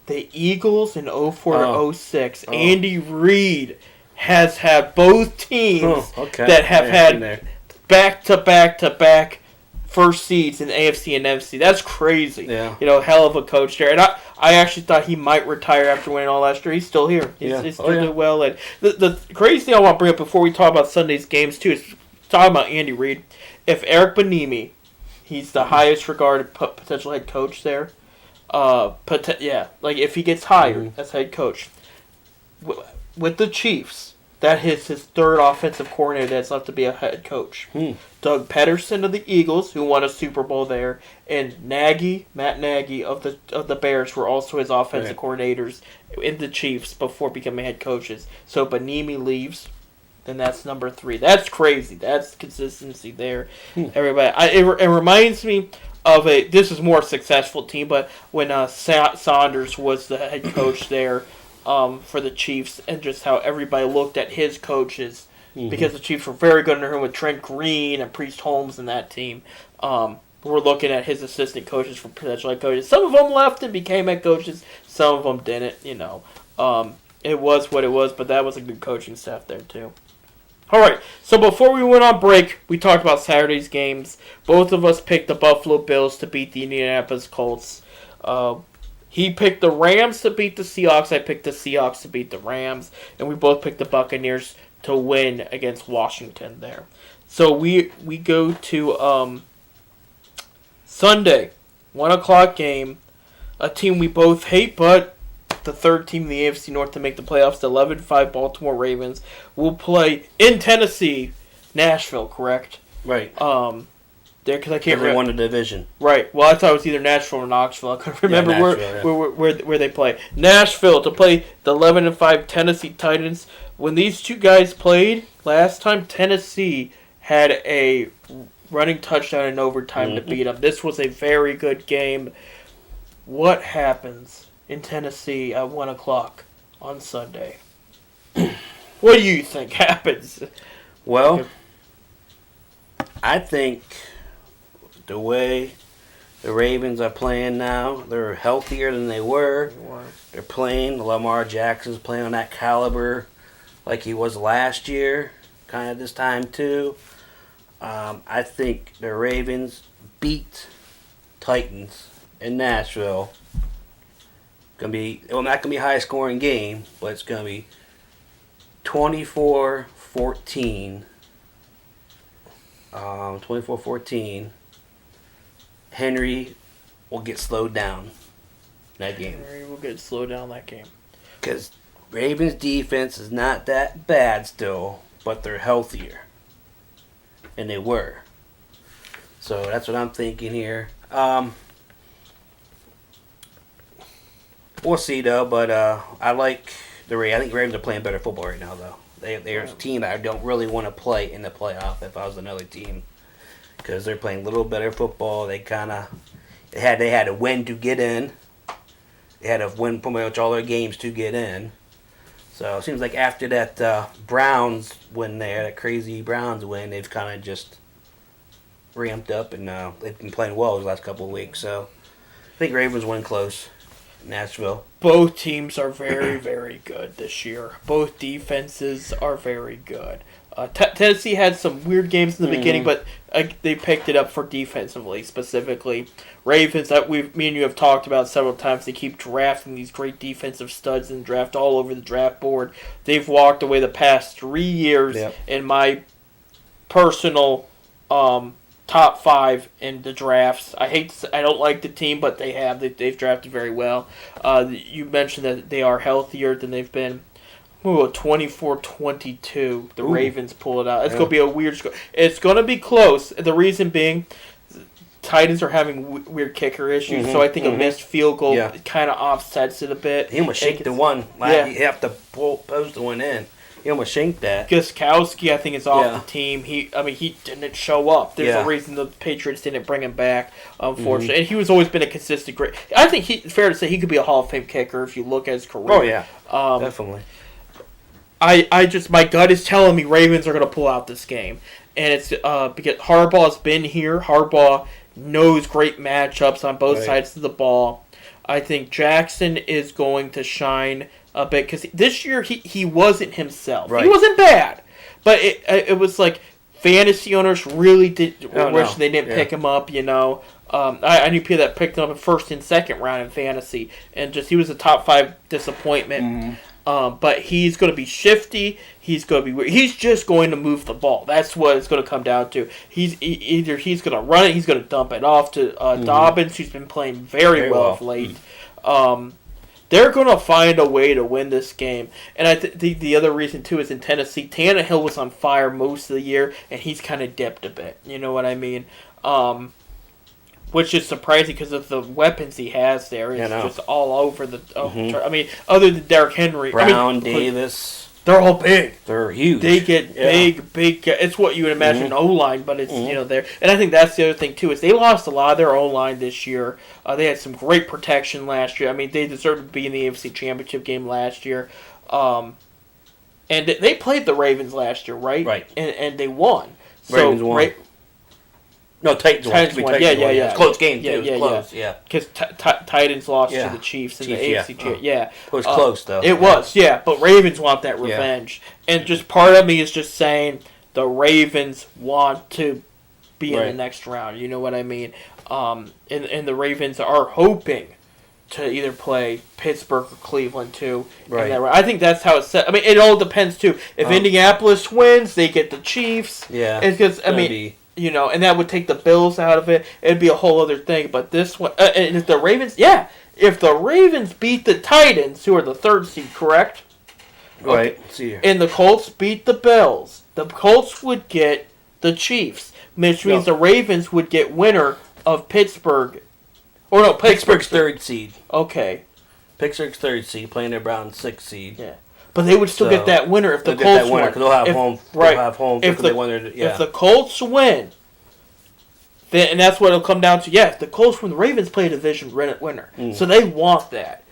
The Eagles in 04 to 06. Andy Reid has had both teams that have had back-to-back 1st seeds in AFC and NFC. That's crazy. Yeah. You know, hell of a coach there. And I actually thought he might retire after winning all last year. He's still here. He's still doing well. And the crazy thing I want to bring up before we talk about Sunday's games, too, is talking about Andy Reid. If Eric Bieniemy, he's the highest regarded potential head coach there. If he gets hired as head coach with the Chiefs, that is his 3rd offensive coordinator that's left to be a head coach. Doug Peterson of the Eagles, who won a Super Bowl there, and Matt Nagy of the Bears were also his offensive coordinators in the Chiefs before becoming head coaches. So Bieniemy leaves, then that's number 3. That's crazy. That's consistency there. Everybody, it reminds me of this is more successful team, but when Saunders was the head coach there for the Chiefs, and just how everybody looked at his coaches, because the Chiefs were very good in the room with Trent Green and Priest Holmes and that team. We're looking at his assistant coaches for potential head coaches. Some of them left and became head coaches. Some of them didn't, you know. It was what it was, but that was a good coaching staff there, too. All right, so before we went on break, we talked about Saturday's games. Both of us picked the Buffalo Bills to beat the Indianapolis Colts. He picked the Rams to beat the Seahawks. I picked the Seahawks to beat the Rams. And we both picked the Buccaneers to win against Washington there. So we go to Sunday, 1 o'clock game. A team we both hate, but the 3rd team in the AFC North to make the playoffs, the 11-5 Baltimore Ravens, will play in Tennessee, Nashville, correct? Right. Because I can't remember. They won the division. Right. Well, I thought it was either Nashville or Knoxville. I couldn't remember Nashville, where they play. Nashville to play the 11-5 Tennessee Titans. When these two guys played last time, Tennessee had a running touchdown in overtime to beat them. This was a very good game. What happens in Tennessee at 1 o'clock on Sunday? What do you think happens? Well, I think the way the Ravens are playing now, they're healthier than they were. They're playing. Lamar Jackson's playing on that caliber like he was last year, kind of this time too. I think the Ravens beat Titans in Nashville. Not gonna be a high scoring game, but it's gonna be 24-14. 24-14. Henry will get slowed down that game. Henry will get slowed down that game. Because Ravens defense is not that bad still, but they're healthier. And they were. So that's what I'm thinking here. We'll see though, but I like the Ravens. I think the Ravens are playing better football right now though. They're a team that I don't really want to play in the playoff if I was another team, because they're playing a little better football. They had to win to get in. They had to win pretty much all their games to get in. So it seems like after that Browns win there, that crazy Browns win, they've kind of just ramped up, and they've been playing well the last couple of weeks. So I think Ravens win close. Nashville. Both teams are very, very good this year. Both defenses are very good. Tennessee had some weird games in the beginning, but they picked it up for defensively, specifically. Ravens, that me and you have talked about several times, they keep drafting these great defensive studs and draft all over the draft board. They've walked away the past 3 years in my personal top 5 in the drafts. I don't like the team, but they've drafted very well. You mentioned that they are healthier than they've been. 24-22. The Ravens pull it out. It's going to be a weird score. It's going to be close. The reason being, Titans are having weird kicker issues, so I think a missed field goal kind of offsets it a bit. He almost shanked the one. You have to post the one in. He almost shanked that. Gostkowski, I think, is off the team. He didn't show up. There's a reason the Patriots didn't bring him back, unfortunately. And he was always been a consistent great. I think fair to say he could be a Hall of Fame kicker if you look at his career. Oh yeah, definitely. My gut is telling me Ravens are going to pull out this game, and it's because Harbaugh's been here. Harbaugh knows great matchups on both sides of the ball. I think Jackson is going to shine a bit because this year he wasn't himself. Right. He wasn't bad, but it was like fantasy owners really wish they didn't pick him up. You know, I knew people that picked him up in first and second round in fantasy, and just he was a top 5 disappointment. But he's going to be shifty. He's going to be. He's just going to move the ball. That's what it's going to come down to. Either he's going to run it, he's going to dump it off to Dobbins, who's been playing very well of late. They're going to find a way to win this game. And I think the other reason too is in Tennessee, Tannehill was on fire most of the year, and he's kind of dipped a bit. You know what I mean? Which is surprising because of the weapons he has there. It's just all over the. I mean, other than Derrick Henry, Brown, Davis, they're all big. They're huge. They get big. It's what you would imagine an O-line, but it's there. And I think that's the other thing too is they lost a lot of their O-line this year. They had some great protection last year. I mean, they deserved to be in the AFC Championship game last year. And they played the Ravens last year, right? Right. And they won. Ravens won. No, Titans won. Yeah. It's a close game, too. Because Titans lost to the Chiefs in the AFC Championship. It was close, though. It was, but Ravens want that revenge. And just part of me is just saying the Ravens want to be in the next round. You know what I mean? And the Ravens are hoping to either play Pittsburgh or Cleveland, too. Right. I think that's how it's set. I mean, it all depends, too. If Indianapolis wins, they get the Chiefs. Yeah. It's because, you know, and that would take the Bills out of it. It'd be a whole other thing. But this one, and if the Ravens, if the Ravens beat the Titans, who are the 3rd seed, correct? Right. Okay. And the Colts beat the Bills, the Colts would get the Chiefs, which means the Ravens would get winner of Pittsburgh. Or no, Pittsburgh's 3rd seed. Okay. Pittsburgh's 3rd seed, playing their Browns 6th seed. Yeah. But they would still get that winner if the Colts win. They'll have home. Right. They'll have home. If the Colts win, then, and that's what it'll come down to. If the Colts win, the Ravens play a division winner. So they want that.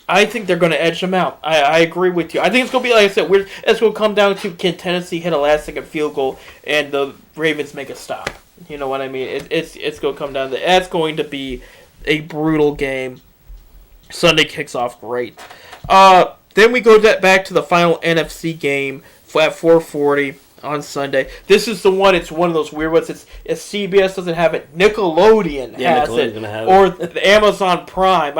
I think they're going to edge them out. I agree with you. I think it's going to be, like I said, it's going to come down to can Tennessee hit a last-second field goal and the Ravens make a stop. You know what I mean? It's going to come down to that's going to be a brutal game. Sunday kicks off great. Then we go back to the final NFC game at 4:40 on Sunday. This is the one. It's one of those weird ones. It's CBS doesn't have it. Nickelodeon has it, or the Amazon Prime.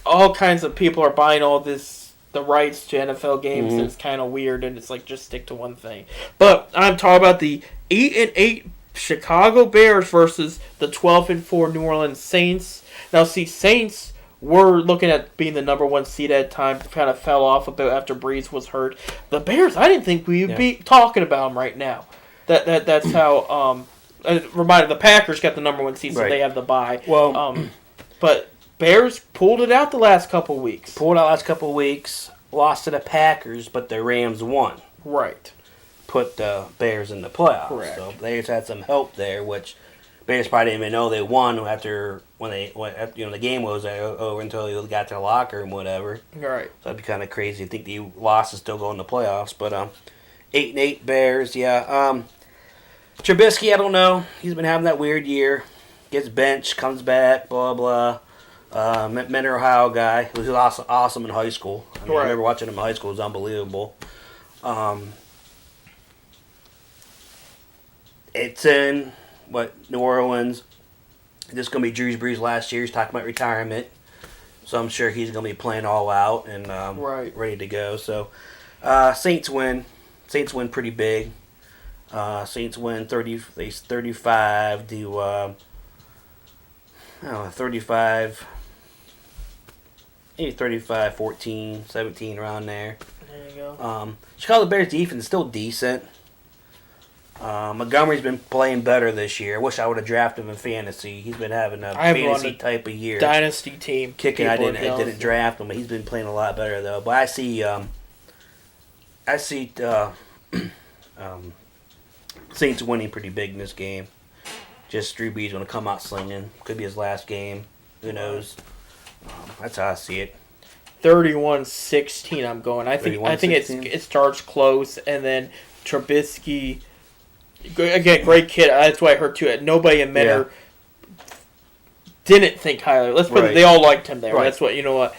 All kinds of people are buying the rights to NFL games. And it's kind of weird, and it's like just stick to one thing. But I'm talking about the 8-8 Chicago Bears versus the 12-4 New Orleans Saints. Now, see, Saints were looking at being the number 1 seed at time. Kind of fell off a bit after Breeze was hurt. The Bears, I didn't think we would be talking about them right now. That's how. Reminder: the Packers got the number 1 seed, so they have the bye. Well, but Bears pulled it out the last couple weeks. Lost to the Packers, but the Rams won. Right. Put the Bears in the playoffs. Correct. So Bears had some help there, which Bears probably didn't even know they won after the game was over until they got to the locker room, whatever. Right. So that'd be kind of crazy. I think the loss is still going to playoffs, but 8-8 Bears, yeah. Trubisky, I don't know. He's been having that weird year. Gets benched, comes back, blah blah. Mentor Ohio guy who was awesome in high school. I remember watching him in high school. It was unbelievable. It's in New Orleans. This is going to be Drew Brees last year. He's talking about retirement, so I'm sure he's going to be playing all out and ready to go. So Saints win. Saints win pretty big. Saints win 35 to 35. Maybe 35, 14, 17 around there. There you go. Chicago Bears defense is still decent. Montgomery's been playing better this year. I wish I would have drafted him in fantasy. He's been having a fantasy type of year. Dynasty team. Kicking, I didn't draft him, but he's been playing a lot better though. But I see Saints winning pretty big in this game. Just Drew Brees going to come out slinging. Could be his last game. Who knows? That's how I see it. 31-16 I'm going. I think it starts close, and then Trubisky, again, great kid. That's why I heard too. Nobody in Mentor didn't think highly. Let's put it, they all liked him there. Right. That's what, you know what.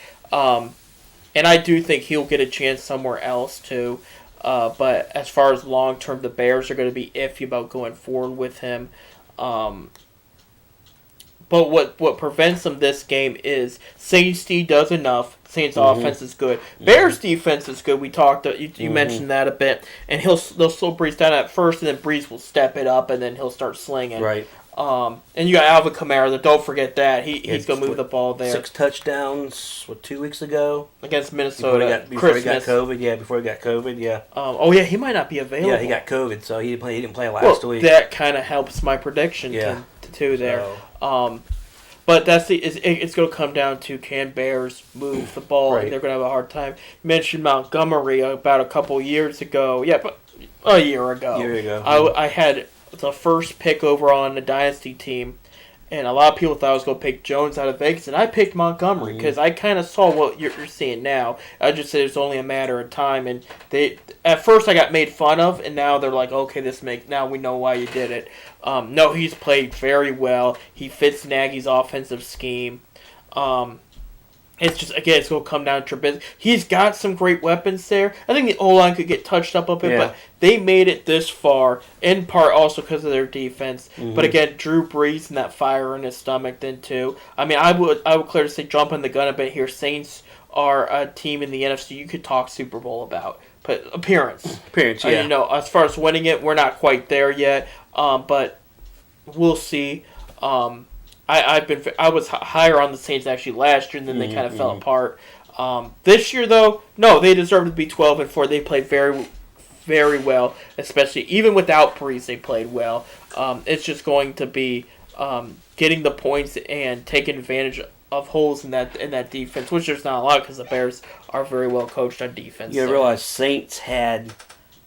And I do think he'll get a chance somewhere else too. But as far as long term, the Bears are going to be iffy about going forward with him. But what prevents them this game is Saints D does enough. Saints offense is good. Bears defense is good. We talked. You mentioned that a bit, and they'll slow Breeze down at first, and then Breeze will step it up, and then he'll start slinging. Right. And you got Alvin Kamara. Don't forget that he's gonna move the ball there. 6 touchdowns. 2 weeks ago against Minnesota. Before he got COVID. Yeah, before he got COVID. Yeah. He might not be available. Yeah, he got COVID, so he didn't play last week. That kind of helps my prediction too there. So. But it's going to come down to, can Bears move the ball? Right. They're going to have a hard time. You mentioned Montgomery about a couple years ago. Yeah, but a year ago. I had the first pick over on the Dynasty team, and a lot of people thought I was going to pick Jones out of Vegas, and I picked Montgomery because I kind of saw what you're seeing now. I just said it's only a matter of time, and at first I got made fun of, and now they're like, okay, now we know why you did it. No, he's played very well. He fits Nagy's offensive scheme. It's just, again, it's going to come down to Trubisky. He's got some great weapons there. I think the O-line could get touched up a bit, but they made it this far, in part also because of their defense. But again, Drew Brees and that fire in his stomach then too. I mean, I would clearly say, jumping the gun a bit here, Saints are a team in the NFC you could talk Super Bowl about. But appearance, yeah. As far as winning it, we're not quite there yet. But we'll see. I was higher on the Saints actually last year, and then they kind of fell apart. This year, though, no, they deserve to be 12-4. They played very, very well, especially even without Breeze. They played well. It's just going to be getting the points and taking advantage of holes in that defense, which there's not a lot because the Bears are very well coached on defense. You realize Saints had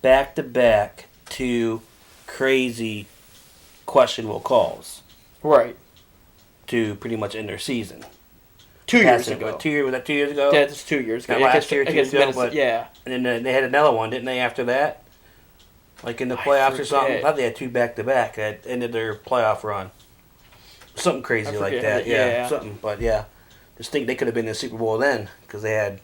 back-to-back 2 crazy questionable calls. Right. To pretty much end their season. 2 years ago. Was that 2 years ago? Yeah, it's 2 years ago. Last year, 2 years ago. But, yeah. And then they had another one, didn't they, after that? Like in the playoffs or something? I thought they had 2 back-to-back that ended their playoff run. Something crazy like that. Yeah. Something. But, just think they could have been in the Super Bowl then because they had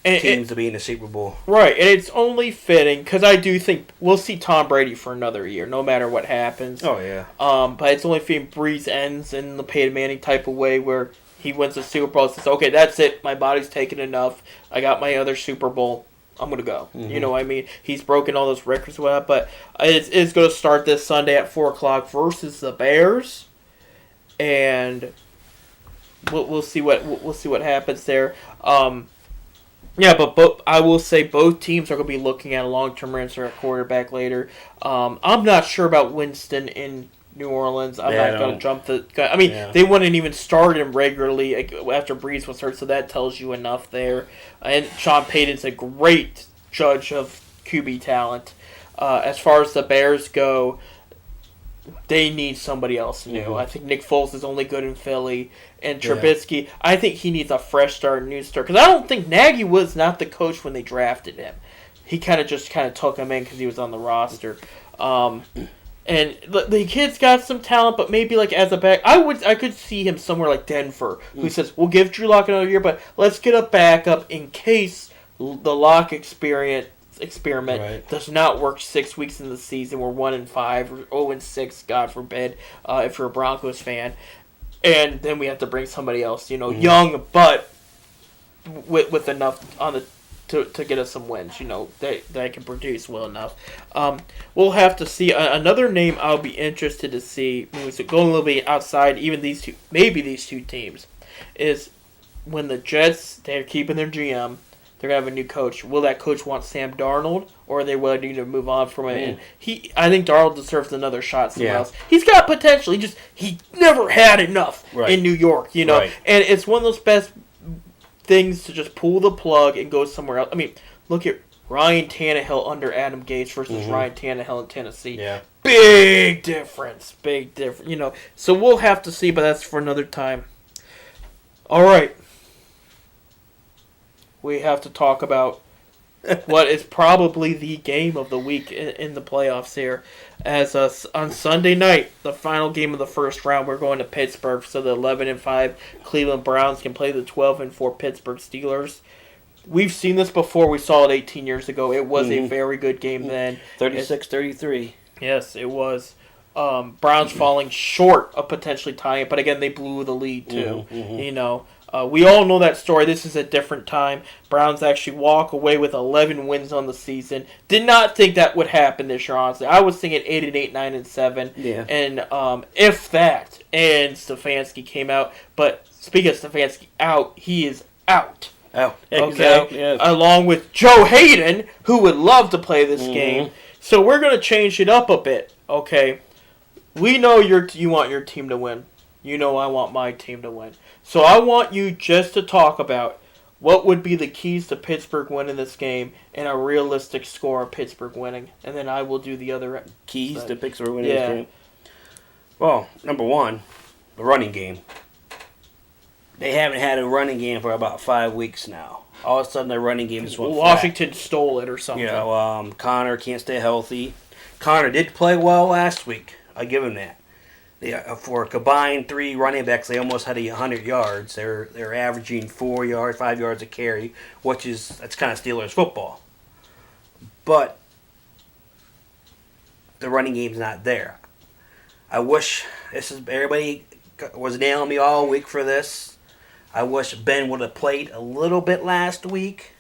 teams to be in the Super Bowl. Right, and it's only fitting because I do think we'll see Tom Brady for another year, no matter what happens. Oh, yeah. But it's only fitting Breeze ends in the Peyton Manning type of way where he wins the Super Bowl and says, okay, that's it. My body's taken enough. I got my other Super Bowl. I'm going to go. You know what I mean? He's broken all those records with that, but it's going to start this Sunday at 4 o'clock versus the Bears. And we'll see what happens there. Yeah, but I will say both teams are going to be looking at a long-term answer at quarterback later. I'm not sure about Winston in New Orleans. I'm not going to jump the gun. I mean, they wouldn't even start him regularly after Breeze was hurt, so that tells you enough there. And Sean Payton's a great judge of QB talent. As far as the Bears go, they need somebody else new. Mm-hmm. I think Nick Foles is only good in Philly. And Trubisky, I think he needs a fresh start, new start. Because I don't think Nagy was not the coach when they drafted him. He kind of took him in because he was on the roster. And the kid's got some talent, but maybe like as a back, I could see him somewhere like Denver, who says, we'll give Drew Lock another year, but let's get a backup in case the Lock experiment does not work 6 weeks in the season. We're 1-5 or 0-6, God forbid, if you're a Broncos fan. And then we have to bring somebody else, young, but with enough on the to get us some wins, that can produce well enough. We'll have to see. Another name I'll be interested to see, going a little bit outside, even these two teams, is when the Jets, they're keeping their GM, they're going to have a new coach. Will that coach want Sam Darnold, or are they willing to move on from it? And I think Darnold deserves another shot somewhere else. He's got potential. He never had enough in New York, And it's one of those best things to just pull the plug and go somewhere else. I mean, look at Ryan Tannehill under Adam Gase versus Ryan Tannehill in Tennessee. Yeah. Big difference. So we'll have to see, but that's for another time. All right. We have to talk about what is probably the game of the week in the playoffs here. As on Sunday night, the final game of the first round, we're going to Pittsburgh, so the 11-5 Cleveland Browns can play the 12-4 Pittsburgh Steelers. We've seen this before. We saw it 18 years ago. It was a very good game then. 36-33. Yes, it was. Browns falling short of potentially tying it, but again, they blew the lead too. We all know that story. This is a different time. Browns actually walk away with 11 wins on the season. Did not think that would happen this year, honestly. I was thinking 8-8, 9-7. Yeah. And if that. And Stefanski came out. But speaking of Stefanski out, he is out. Oh, okay. Out, yes. Along with Joe Hayden, who would love to play this game. So we're going to change it up a bit. Okay. We know you want your team to win. I want my team to win. So I want you just to talk about what would be the keys to Pittsburgh winning this game and a realistic score of Pittsburgh winning. And then I will do the other keys side. To Pittsburgh winning this game. Well, number one, the running game. They haven't had a running game for about 5 weeks now. All of a sudden, their running game just went Washington flat. Stole it or something. Connor can't stay healthy. Connor did play well last week. I'll give him that. For a combined 3 running backs, they almost had 100 yards. They're averaging 5 yards a carry, that's kind of Steelers football. But the running game's not there. I wish everybody was nailing me all week for this. I wish Ben would have played a little bit last week,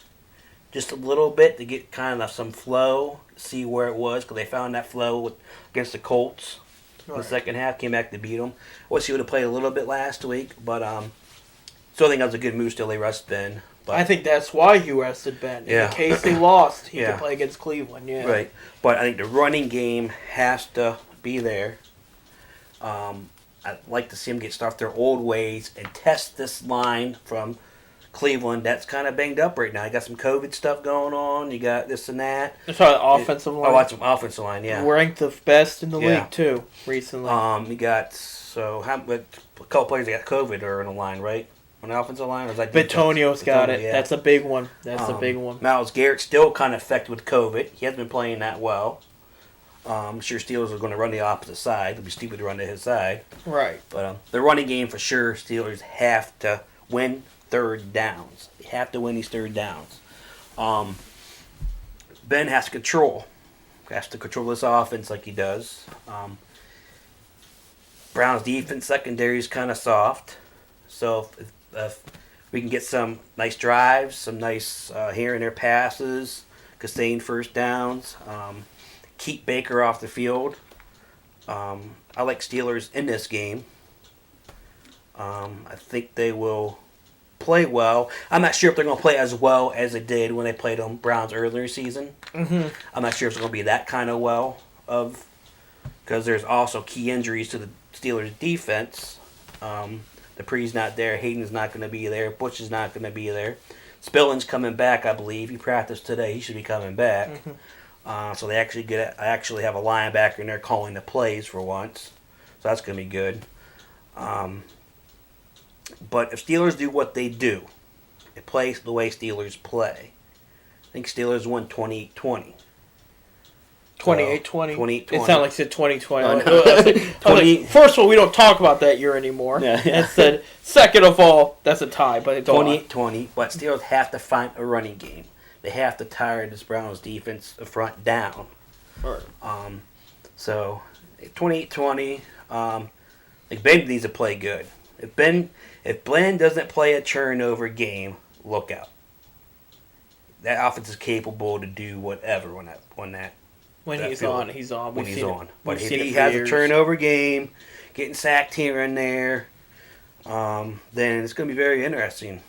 just a little bit to get kind of some flow, see where it was, because they found that flow against the Colts. Right. The second half came back to beat them. Wish he would have played a little bit last week, but still think that was a good move. Still, they rested Ben. But I think that's why you rested Ben. In case they lost, he could play against Cleveland. Yeah, right. But I think the running game has to be there. I'd like to see them get off their old ways and test this line from Cleveland. That's kind of banged up right now. You got some COVID stuff going on. You got this and that. That's the offensive line. Oh, that's some offensive line. Yeah, we're ranked the best in the league too recently. You got a couple players that got COVID are in the line, right? On the offensive line, or is that Bitonio's got it. Yeah. That's a big one. That's a big one. Myles Garrett's still kind of affected with COVID. He hasn't been playing that well. I'm sure Steelers are going to run the opposite side. It'd be stupid to run to his side. Right. But the running game for sure, Steelers have to win third downs. They have to win these third downs. Ben has to control this offense like he does. Browns defense secondary is kind of soft. So if we can get some nice drives, some nice here and there passes, sustained first downs, keep Baker off the field. I like Steelers in this game. I think they will play well. I'm not sure if they're going to play as well as they did when they played them Browns earlier season. Mm-hmm. I'm not sure if it's going to be that kind of because there's also key injuries to the Steelers defense. Dupree's not there. Hayden's not going to be there. Butch is not going to be there. Spilling's coming back, I believe. He practiced today. He should be coming back. Mm-hmm. So they actually have a linebacker in there calling the plays for once. So that's going to be good. But if Steelers do what they do, it plays the way Steelers play. I think Steelers won 28-20. 28-20. 28-20. It sounded like it said 2020. Oh, I no. was like, first of all, we don't talk about that year anymore. Yeah. And said, second of all, that's a tie. But 28-20. But Steelers have to find a running game. They have to tire this Browns defense the front down. Right. So 28-20. Like Ben needs to play good. If Bland doesn't play a turnover game, look out. That offense is capable to do whatever when he's on. But if he has a turnover game, getting sacked here and there, then it's going to be very interesting.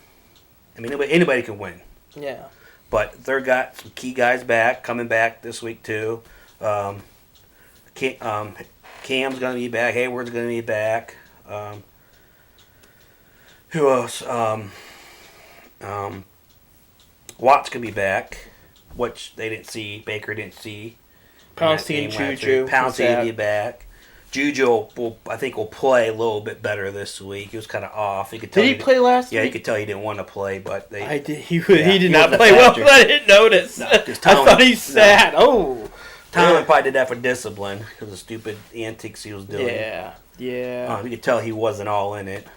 I mean, anybody can win. Yeah. But they've got some key guys coming back this week too. Cam's going to be back. Hayward's going to be back. Who else? Watt's going to be back, which they didn't see. Baker didn't see. Pouncey and Juju. Pouncey will be back. Juju I think will play a little bit better this week. He was kind of off. Did he play last week? Yeah, you could tell he didn't want to play, but he did not play well. I didn't notice. No, I thought he sat. No. Tomlin probably did that for discipline because of stupid antics he was doing. Yeah. You could tell he wasn't all in it.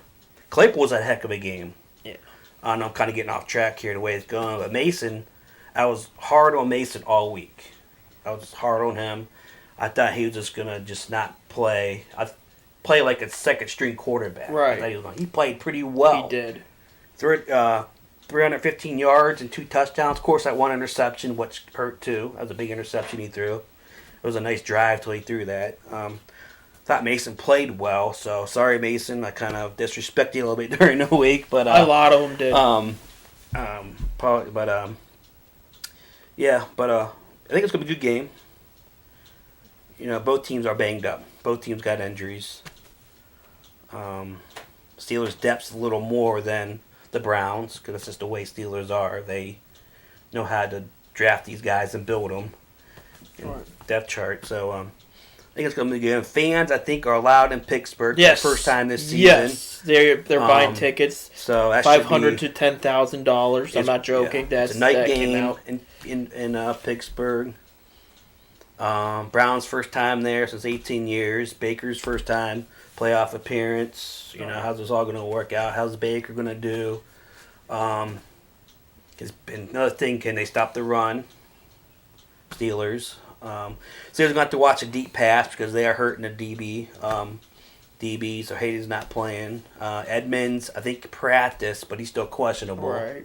Claypool was a heck of a game. Yeah. I know I'm kind of getting off track here the way it's going, but Mason, I was hard on Mason all week. I was hard on him. I thought he was just going to just not play. I play like a second-string quarterback. Right. He played pretty well. He did. 315 yards and 2 touchdowns. Of course, that one interception, which hurt too. That was a big interception he threw. It was a nice drive till he threw that. Thought Mason played well, so sorry, Mason. I kind of disrespected you a little bit during the week, but a lot of them did. I think it's gonna be a good game. Both teams are banged up. Both teams got injuries. Steelers' depth's a little more than the Browns because that's just the way Steelers are. They know how to draft these guys and build them. Depth chart. So I think it's going to be good. Fans, I think, are allowed in Pittsburgh for the first time this season. Yes, they're buying tickets. So that $500 to $10,000. I'm not joking. Yeah, it's a night game in Pittsburgh. Brown's first time there since 18 years. Baker's first time playoff appearance. How's this all going to work out? How's Baker going to do? Another thing, can they stop the run? Steelers. Steelers going to have to watch a deep pass because they are hurting the DB. So Hayden's not playing. Edmonds, I think, practiced, but he's still questionable. Right.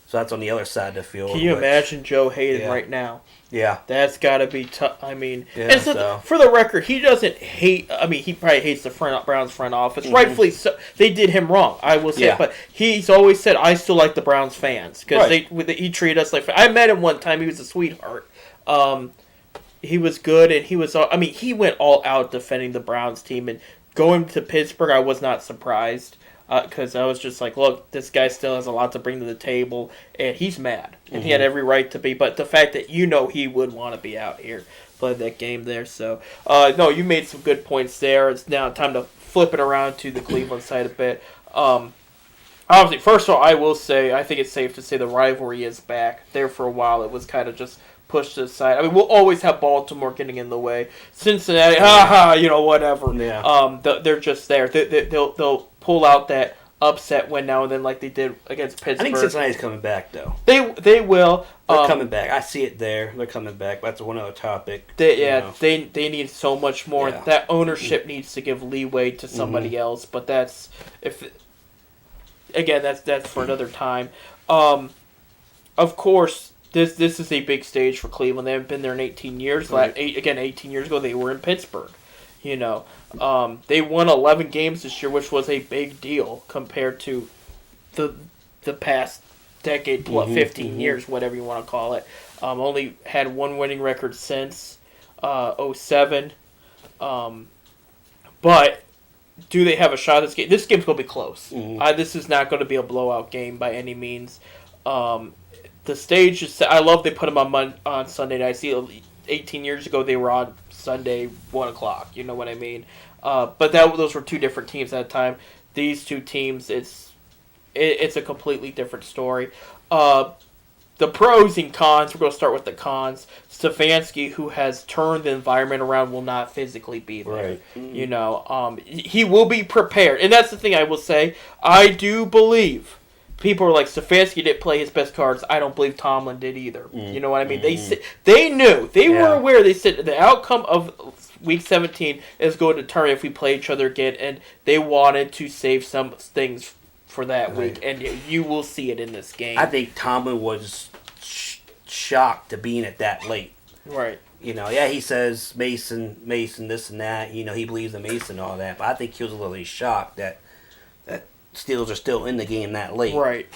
So that's on the other side of the field. Can you imagine Joe Hayden right now? Yeah. That's got to be tough. I mean, yeah, for the record, he doesn't hate. I mean, he probably hates the Browns front office. Mm-hmm. Rightfully so. They did him wrong, I will say. But he's always said, I still like the Browns fans because he treated us like. I met him one time. He was a sweetheart. He was good, and he went all out defending the Browns team. And going to Pittsburgh, I was not surprised. Because I was just like, look, this guy still has a lot to bring to the table, and he's mad, and he had every right to be. But the fact that he would want to be out here, play that game there. So, no, you made some good points there. It's now time to flip it around to the Cleveland side a bit. Obviously, first of all, I will say, I think it's safe to say the rivalry is back. There for a while, it was kind of just pushed aside. I mean, we'll always have Baltimore getting in the way. Cincinnati, whatever. Yeah. They're just there. They'll pull out that upset win now and then like they did against Pittsburgh. I think Cincinnati's coming back, though. They will. They're coming back. I see it there. They're coming back. That's one other topic. They need so much more. Yeah. That ownership needs to give leeway to somebody else, but that's for another time. Of course, this is a big stage for Cleveland. They haven't been there in 18 years. Right. 18 years ago, they were in Pittsburgh. You know, they won 11 games this year, which was a big deal compared to the past decade, 15 years, whatever you want to call it. Only had one winning record since 07. But do they have a shot at this game? This game's going to be close. This is not going to be a blowout game by any means. The stage is. I love they put them on Sunday night. See, 18 years ago they were on Sunday 1 o'clock. You know what I mean? But those were two different teams at the time. These two teams, it's a completely different story. The pros and cons. We're going to start with the cons. Stefanski, who has turned the environment around, will not physically be there. Right. You know, he will be prepared, and that's the thing I will say. I do believe. People are like, Stefanski didn't play his best cards. I don't believe Tomlin did either. You know what I mean? They knew. They were aware. They said the outcome of Week 17 is going to determine if we play each other again, and they wanted to save some things for that week, and you will see it in this game. I think Tomlin was shocked to being it that late. Right. You know, he says Mason, this and that. You know, he believes in Mason and all that, but I think he was a little shocked that Steelers are still in the game that late. Right.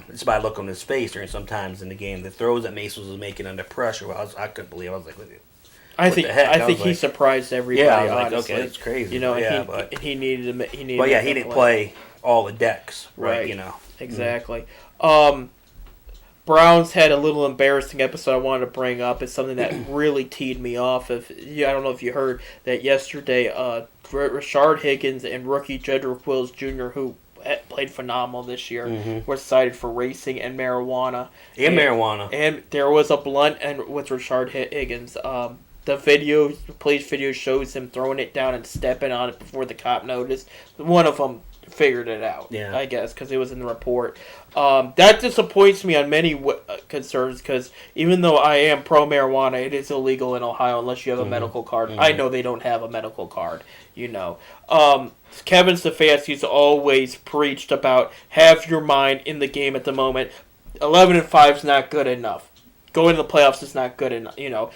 It's by look on his face during sometimes in the game. The throws that Mason was making under pressure, I couldn't believe. I was like, I think he surprised everybody. Yeah, I was honestly. like, okay, that's crazy. You know, but he needed. But he didn't play all the decks, right? You know, exactly. Browns had a little embarrassing episode I wanted to bring up. It's something that really teed me off. I don't know if you heard that yesterday. Rashard Higgins and rookie Jedrick Wills Jr., who played phenomenal this year, were cited for racing and marijuana. And there was a blunt and with Rashard Higgins. The police video shows him throwing it down and stepping on it before the cop noticed. One of them figured it out, I guess, because it was in the report. That disappoints me on many concerns, because even though I am pro-marijuana, it is illegal in Ohio unless you have a medical card. I know they don't have a medical card, you know. Kevin Stefanski's always preached about have your mind in the game at the moment. 11-5 is not good enough. Going to the playoffs is not good enough, you know.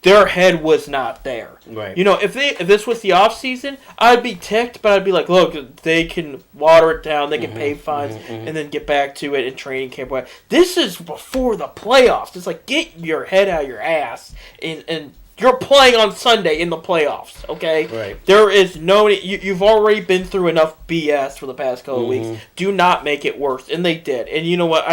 Their head was not there. Right. You know, if this was the off season, I'd be ticked, but I'd be like, look, they can water it down, they can pay fines, and then get back to it in training camp. This is before the playoffs. It's like, get your head out of your ass, and you're playing on Sunday in the playoffs, okay? Right. There is no... You've already been through enough BS for the past couple of weeks. Do not make it worse. And they did. And you know what?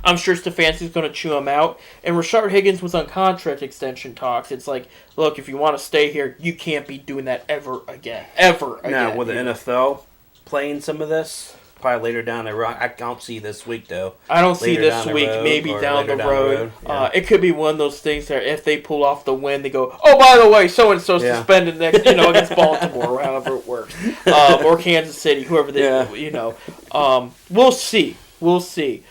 I'm sure Stefanski's going to chew him out. And Rashard Higgins was on contract extension talks. It's like, look, if you want to stay here, you can't be doing that ever again. Ever again. Now, with the NFL playing some of this, probably later down the road. I don't see this week, though. I don't see this week, maybe down the road. Yeah. It could be one of those things that if they pull off the win, they go, oh, by the way, so-and-so suspended next, against Baltimore, or however it works. Or Kansas City, whoever they, we'll see. We'll see.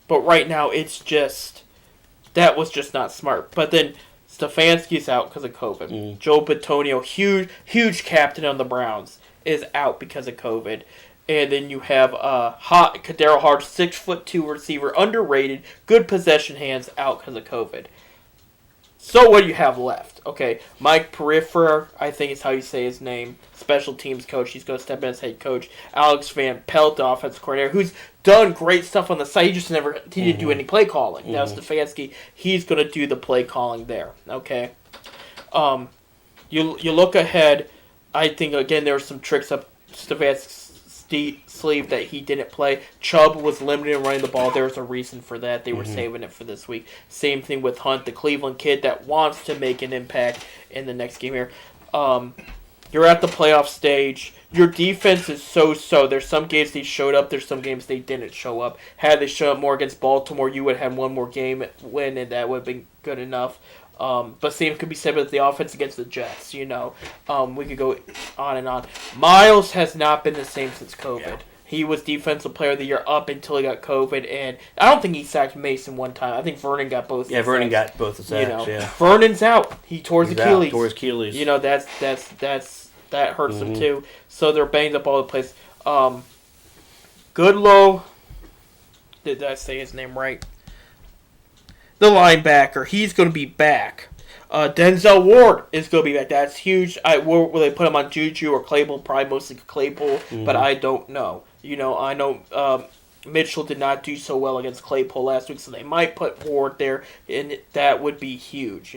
But right now, that was just not smart. But then Stefanski's out because of COVID. Joe Bitonio, huge captain on the Browns, is out because of COVID. And then you have Daryl Hart, 6'2" receiver, underrated, good possession hands, out because of COVID. So what do you have left? Okay, Mike Perifer, I think is how you say his name, special teams coach. He's going to step in as head coach. Alex Van Pelt, offensive coordinator, who's done great stuff on the side. He didn't do any play calling. Now Stefanski, he's going to do the play calling there. Okay, you look ahead. I think again there were some tricks up Stefanski's sleeve that he didn't play. Chubb was limited in running the ball. There was a reason for that. They were saving it for this week. Same thing with Hunt, the Cleveland kid that wants to make an impact in the next game here. You're at the playoff stage. Your defense is so-so. There's some games they showed up. There's some games they didn't show up. Had they shown up more against Baltimore, you would have had one more game win, and that would have been good enough. But same could be said with the offense against the Jets, We could go on and on. Miles has not been the same since COVID. Yeah. He was Defensive Player of the Year up until he got COVID, and I don't think he sacked Mason one time. I think Vernon got both. Yeah, Vernon got both the sacks. Vernon's out. He tore his Achilles. Tore his Achilles. That hurts him too. So they're banged up all the place. Goodlow. Did I say his name right? The linebacker, he's going to be back. Denzel Ward is going to be back. That's huge. Will they put him on Juju or Claypool? Probably mostly Claypool, but I don't know. I know Mitchell did not do so well against Claypool last week, so they might put Ward there, and that would be huge.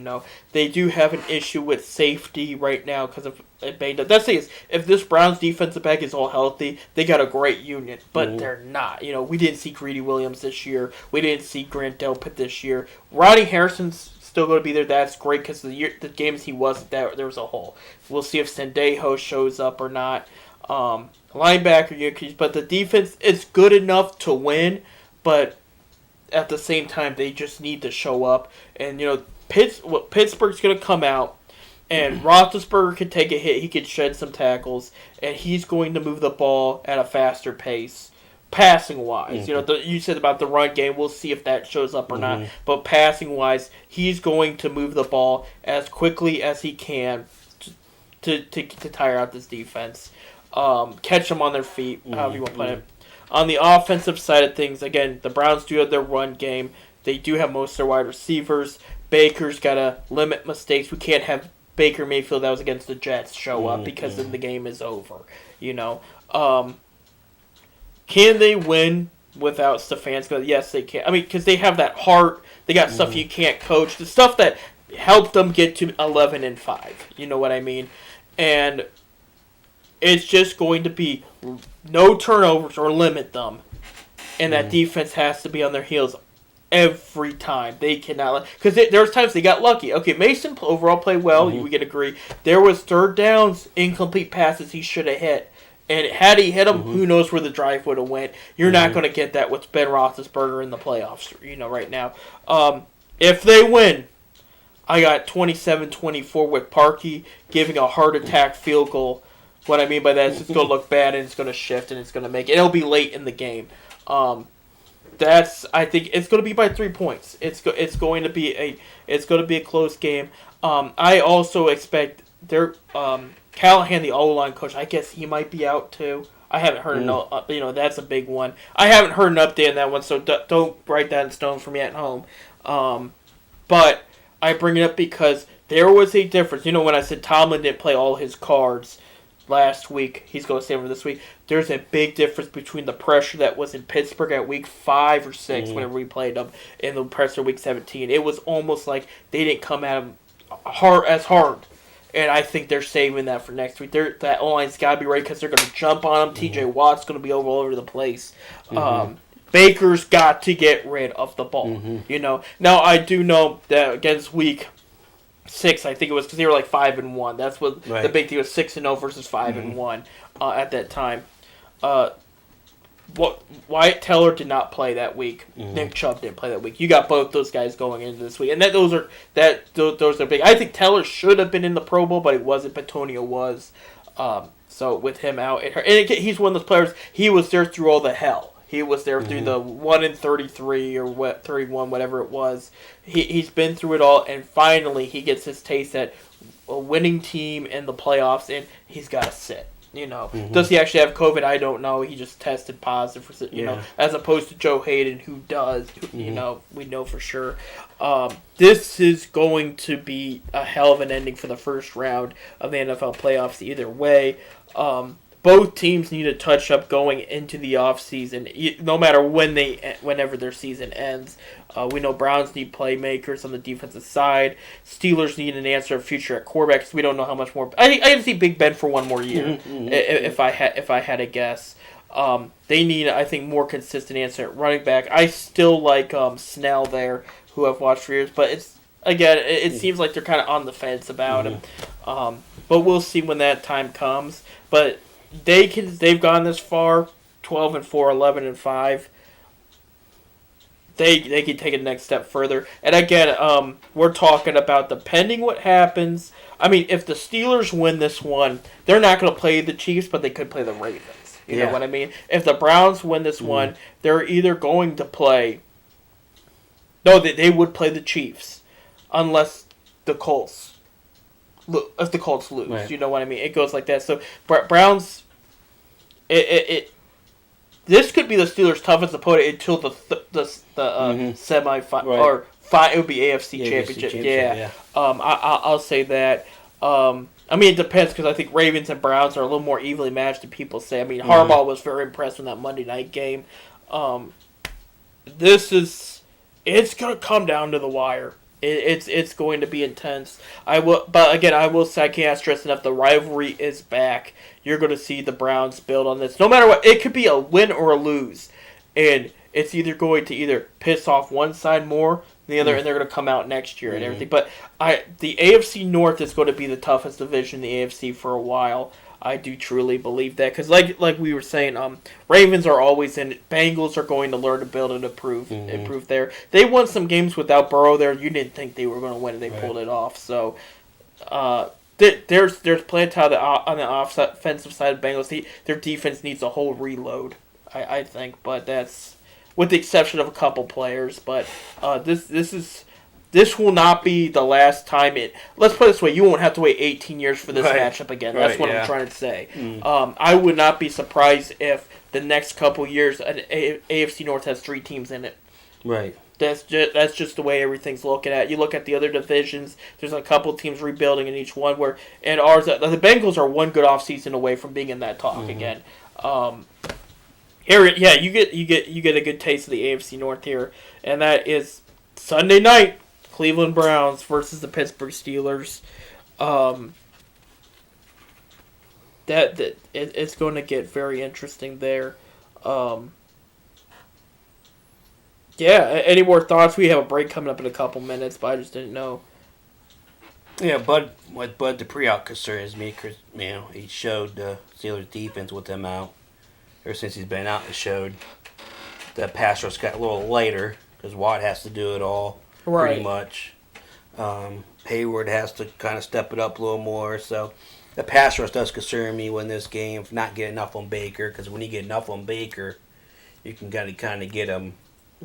They do have an issue with safety right now because of banged up. That's the thing is, if this Browns defensive back is all healthy, they got a great unit, but they're not. We didn't see Greedy Williams this year. We didn't see Grant Delpit this year. Rodney Harrison's still going to be there. That's great because the games he wasn't there was a hole. We'll see if Sendejo shows up or not. Linebacker, but the defense is good enough to win, but at the same time, they just need to show up. And, Pittsburgh's going to come out, and Roethlisberger can take a hit. He can shed some tackles, and he's going to move the ball at a faster pace, passing-wise. You said about the run game. We'll see if that shows up or not. But passing-wise, he's going to move the ball as quickly as he can to tire out this defense. Catch them on their feet, however you want to put it. On the offensive side of things, again, the Browns do have their run game. They do have most of their wide receivers. Baker's got to limit mistakes. We can't have Baker Mayfield that was against the Jets show up because then the game is over. Can they win without Stefanski? Yes, they can. Because they have that heart. They got stuff you can't coach. The stuff that helped them get to 11-5. You know what I mean? And it's just going to be no turnovers or limit them. And that defense has to be on their heels every time. They cannot... Because there was times they got lucky. Okay, Mason overall played well. We can agree. There was third downs, incomplete passes he should have hit. And had he hit them, who knows where the drive would have went. You're not going to get that with Ben Roethlisberger in the playoffs, right now. If they win, I got 27-24 with Parkey giving a heart attack field goal. What I mean by that is it's going to look bad and it's going to shift and it's going to make it. It'll be late in the game. I think it's going to be by 3 points. It's going to be a close game. I also expect Callahan, the O-line coach. I guess he might be out too. I haven't heard that's a big one. I haven't heard an update on that one, so don't write that in stone for me at home. But I bring it up because there was a difference. When I said Tomlin didn't play all his cards last week, he's going to stay over this week. There's a big difference between the pressure that was in Pittsburgh at week 5 or 6 whenever we played them and the pressure week 17. It was almost like they didn't come at them hard. And I think they're saving that for next week. That O-line's got to be ready because they're going to jump on them. T.J. Watt's going to be all over the place. Baker's got to get rid of the ball. Now, I do know that against week 6, I think it was because they were like 5-1. That's what the big thing was, 6-0 versus 5-1 at that time. Wyatt Teller did not play that week. Nick Chubb didn't play that week. You got both those guys going into this week, and those are big. I think Teller should have been in the Pro Bowl, but he wasn't. Petonio was. So with him out, he's one of those players. He was there through all the hell. He was there through the 1-33 or 31, whatever it was. He's been through it all, and finally he gets his taste at a winning team in the playoffs, and he's got to sit. Does he actually have COVID? I don't know. He just tested positive for as opposed to Joe Hayden, who does. We know for sure. This is going to be a hell of an ending for the first round of the NFL playoffs. Either way, both teams need a touch up going into the offseason, no matter whenever their season ends. We know Browns need playmakers on the defensive side. Steelers need an answer of future at quarterback because we don't know how much more. I can see Big Ben for one more year if I had a guess. They need, I think, more consistent answer at running back. I still like Snell there, who I've watched for years, but it seems like they're kind of on the fence about him. But we'll see when that time comes. But they've gone this far, 12-4, 11-5. They can take it the next step further. And again, we're talking about depending what happens. If the Steelers win this one, they're not going to play the Chiefs, but they could play the Ravens. You know what I mean? If the Browns win this one, they're either going to play... No, they would play the Chiefs, unless the Colts... If the Colts lose, right. You know what I mean? It goes like that. So, Browns... This could be the Steelers' toughest opponent until the semi-final or It would be AFC Championship. Yeah. I'll say that. I mean, it depends because I think Ravens and Browns are a little more evenly matched than people say. I mean, Harbaugh was very impressed in that Monday night game. It's going to come down to the wire. It's going to be intense. But again, I will say I can't stress enough. The rivalry is back. You're going to see the Browns build on this. No matter what, it could be a win or a lose, and it's either going to piss off one side more than the other, and they're going to come out next year and everything. But the AFC North is going to be the toughest division in the AFC for a while. I do truly believe that because, like we were saying, Ravens are always in it. Bengals are going to learn to build and improve there. They won some games without Burrow there. You didn't think they were going to win, and they pulled it off. So there's plenty of on the offensive side of Bengals. Their defense needs a whole reload, I think. But that's with the exception of a couple players. But this will not be the last time let's put it this way, you won't have to wait 18 years for this matchup again. That's what I'm trying to say. I would not be surprised if the next couple years an AFC North has 3 teams in it. Right. That's just the way everything's looking at. You look at the other divisions, there's a couple teams rebuilding in each one and ours, the Bengals are one good offseason away from being in that talk again. Here, you get a good taste of the AFC North here, and that is Sunday night. Cleveland Browns versus the Pittsburgh Steelers. It's going to get very interesting there. Any more thoughts? We have a break coming up in a couple minutes, but I just didn't know. Yeah, Bud Dupree out concerns me because he showed the Steelers defense with them out. Ever since he's been out, it showed that pass rush got a little lighter because Watt has to do it all. Right. Pretty much. Hayward has to kind of step it up a little more. So the pass rush does concern me when this game, not getting enough on Baker, because when you get enough on Baker, you can kind of get him.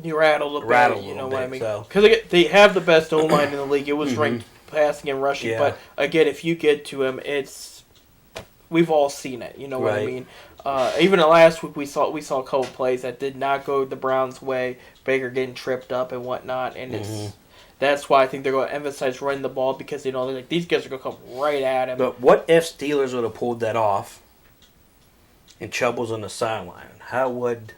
You rattle a bit, you know what I mean? Because they have the best O-line in the league. It was ranked passing and rushing. But again, if you get to him, we've all seen it. You know what I mean? Even last week, we saw a couple plays that did not go the Browns' way. Baker getting tripped up and whatnot, and that's why I think they're going to emphasize running the ball because they're like these guys are going to come right at him. But what if Steelers would have pulled that off, and Chubb was on the sideline? How would?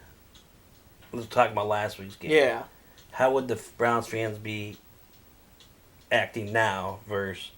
Let's talk about last week's game. Yeah. How would the Browns fans be acting now versus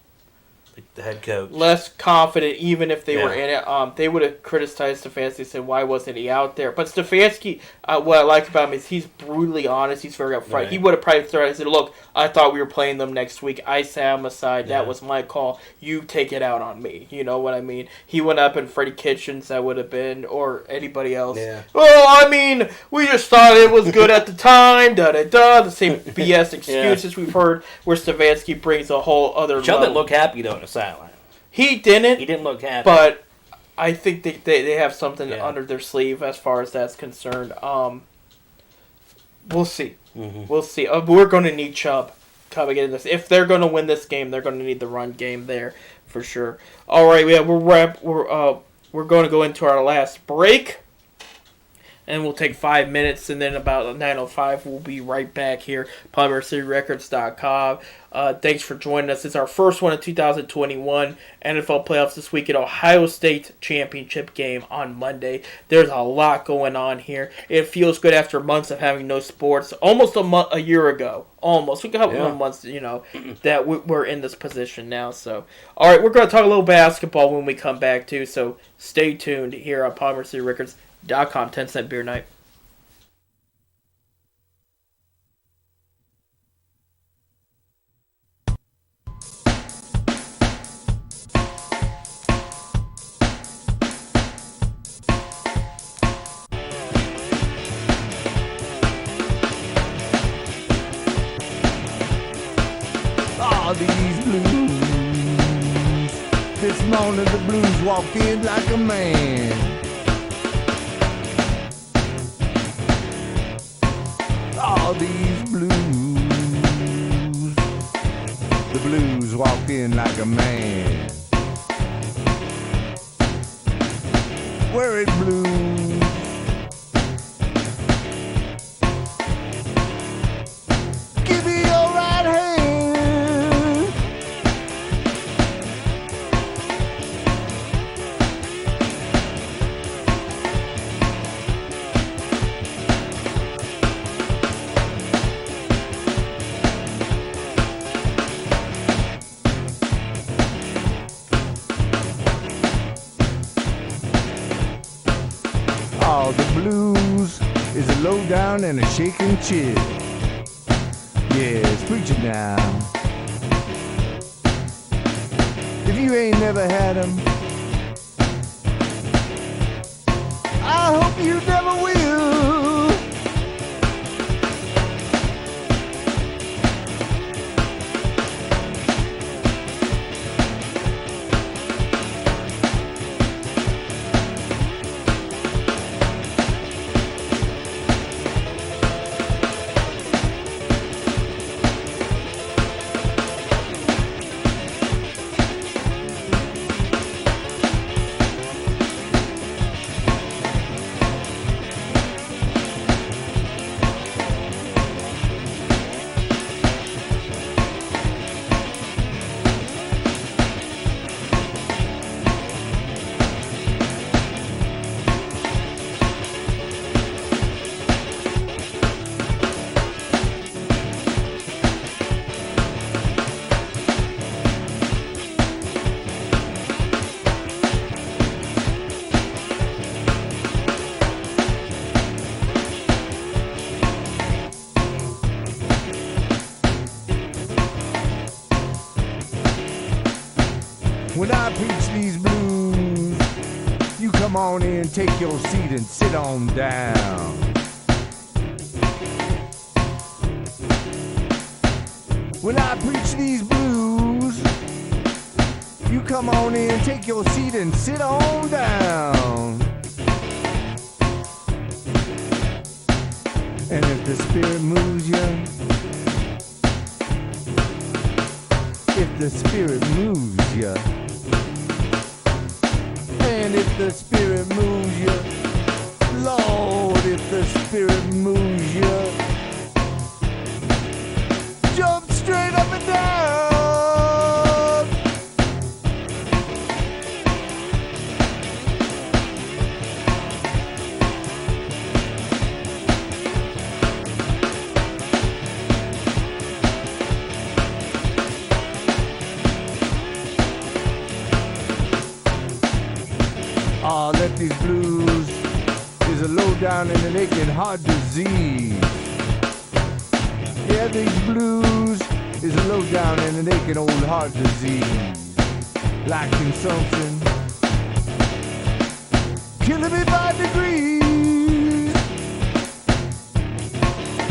the head coach? Less confident, even if they were in it. They would have criticized Stefanski and said, why wasn't he out there? But Stefanski, what I like about him is he's brutally honest. He's very upfront. Right. He would have probably started and said, look, I thought we were playing them next week. I sat on the side. That was my call. You take it out on me. You know what I mean? He went up and Freddie Kitchens, that would have been, or anybody else. Yeah. Well, I mean, we just thought it was good at the time. Da-da-da. The same BS excuses we've heard where Stefanski brings a whole other Chubb didn't look happy, though, on the sideline. He didn't. He didn't look happy. But I think they have something under their sleeve as far as that's concerned. We'll see. We'll see. We're going to need Chubb coming in this. If they're going to win this game, they're going to need the run game there for sure. All right, we're going to go into our last break. And we'll take 5 minutes, and then about 9:05, we'll be right back here. PolymerCityRecords.com. Thanks for joining us. It's our first one of 2021 NFL playoffs this week at Ohio State championship game on Monday. There's a lot going on here. It feels good after months of having no sports. Almost a year ago. Almost. We got months, that we're in this position now. So, all right, we're going to talk a little basketball when we come back, too. So, stay tuned here on PolymerCityRecords.com. 10-cent beer night. All these blues. This morning the blues walked in like a man. All these blues, the blues walked in like a man. Worried blues, give me your right. Oh, the blues is a lowdown and a shaking chill. Yes, preach it now. If you ain't never had 'em, I hope you never will. When I preach these blues, you come on in, take your seat and sit on down. When I preach these blues, you come on in, take your seat and sit on down. And if the spirit moves you, if the spirit moves you, and if the spirit moves you, Lord, if the spirit moves you, jump straight up and down. Ah, let these blues is a lowdown and an aching heart disease. Yeah, these blues is a lowdown and an aching old heart disease. Like consumption, killing me by degrees.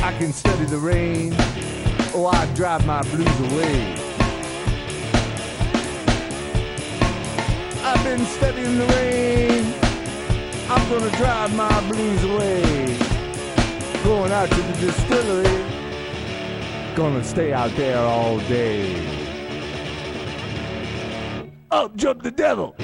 I can study the rain, oh, I drive my blues away. I've been studying the rain, I'm gonna drive my blues away. Going out to the distillery, gonna stay out there all day. Up jump the devil.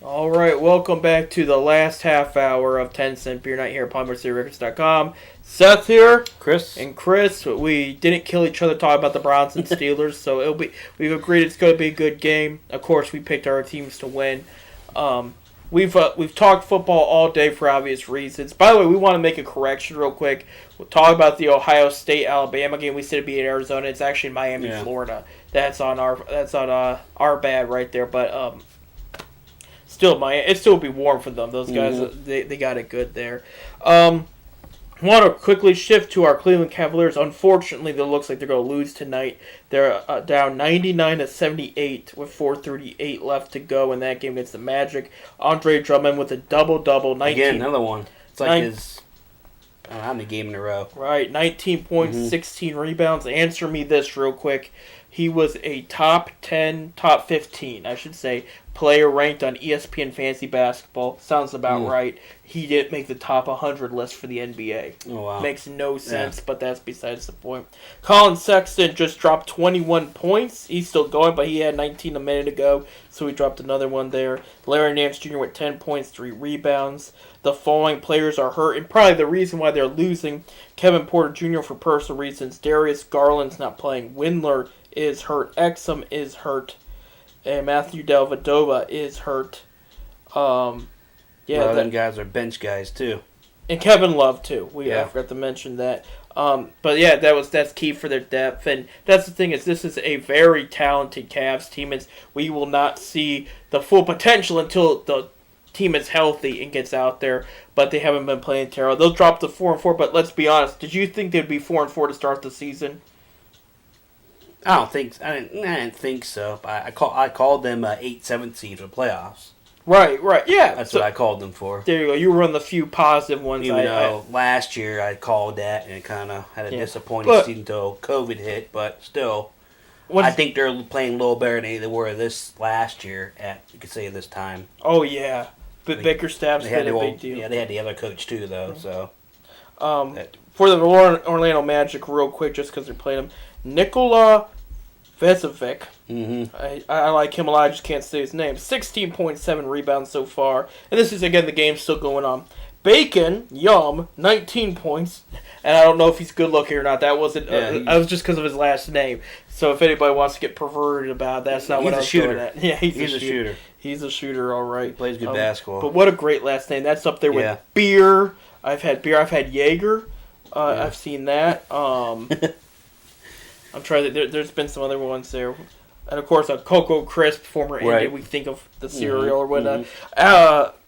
Alright, welcome back to the last half hour of 10 Cent Beer Night here at PolymerCityRecords.com. Seth here. Chris. And Chris. We didn't kill each other talking about the Browns and Steelers, so we've agreed it's going to be a good game. Of course, we picked our teams to win. We've talked football all day for obvious reasons. By the way, we want to make a correction real quick. We'll talk about the Ohio State-Alabama game. We said it'd be in Arizona. It's actually in Miami, Florida. That's on our bad right there, but it still be warm for them. Those guys, they got it good there. Want to quickly shift to our Cleveland Cavaliers. Unfortunately, it looks like they're going to lose tonight. They're down 99-78 with 4:38 left to go in that game against the Magic. Andre Drummond with a double-double. Again, another one. It's like his... I don't know how many games in a row. Right, 19 points, 16 rebounds. Answer me this real quick. He was a top 15, I should say, player ranked on ESPN Fantasy Basketball. Sounds about right. He didn't make the top 100 list for the NBA. Oh, wow. Makes no sense, but that's besides the point. Colin Sexton just dropped 21 points. He's still going, but he had 19 a minute ago, so he dropped another one there. Larry Nance Jr. with 10 points, 3 rebounds. The following players are hurt, and probably the reason why they're losing: Kevin Porter Jr. for personal reasons. Darius Garland's not playing. Windler is hurt. Exum is hurt. And Matthew Dellavedova is hurt. Them guys are bench guys too. And Kevin Love too. I forgot to mention that. But yeah, that's key for their depth. And that's the thing, is this is a very talented Cavs team. We will not see the full potential until the team is healthy and gets out there. But they haven't been playing terrible. They'll drop to 4-4. But let's be honest. Did you think they'd be 4-4 to start the season? I didn't think so. I called them 8-7 seed for playoffs. Right, yeah. That's what I called them for. There you go. You were one of the few positive ones. Even though last year I called that and it kind of had a disappointing season until COVID hit, but still, I think they're playing a little better than they were this last year at, you could say, this time. Oh, yeah. But Bickerstaff's been a big deal. Yeah, they had the other coach too, though. So for the Orlando Magic, real quick, just because they're playing them, Nikola Vezovic. I like him a lot. I just can't say his name. 16.7 rebounds so far. And this is, again, the game's still going on. Bacon, 19 points. And I don't know if he's good looking or not. That wasn't. That was just because of his last name. So if anybody wants to get perverted about it, that's not what I was doing at. Yeah, he's a shooter. He's a shooter, all right. He plays good basketball. But what a great last name. That's up there with beer. I've had beer. I've had Jaeger. I've seen that. I'm trying to. There's been some other ones there, and of course a Cocoa Crisp, former Indian. We think of the cereal or whatnot.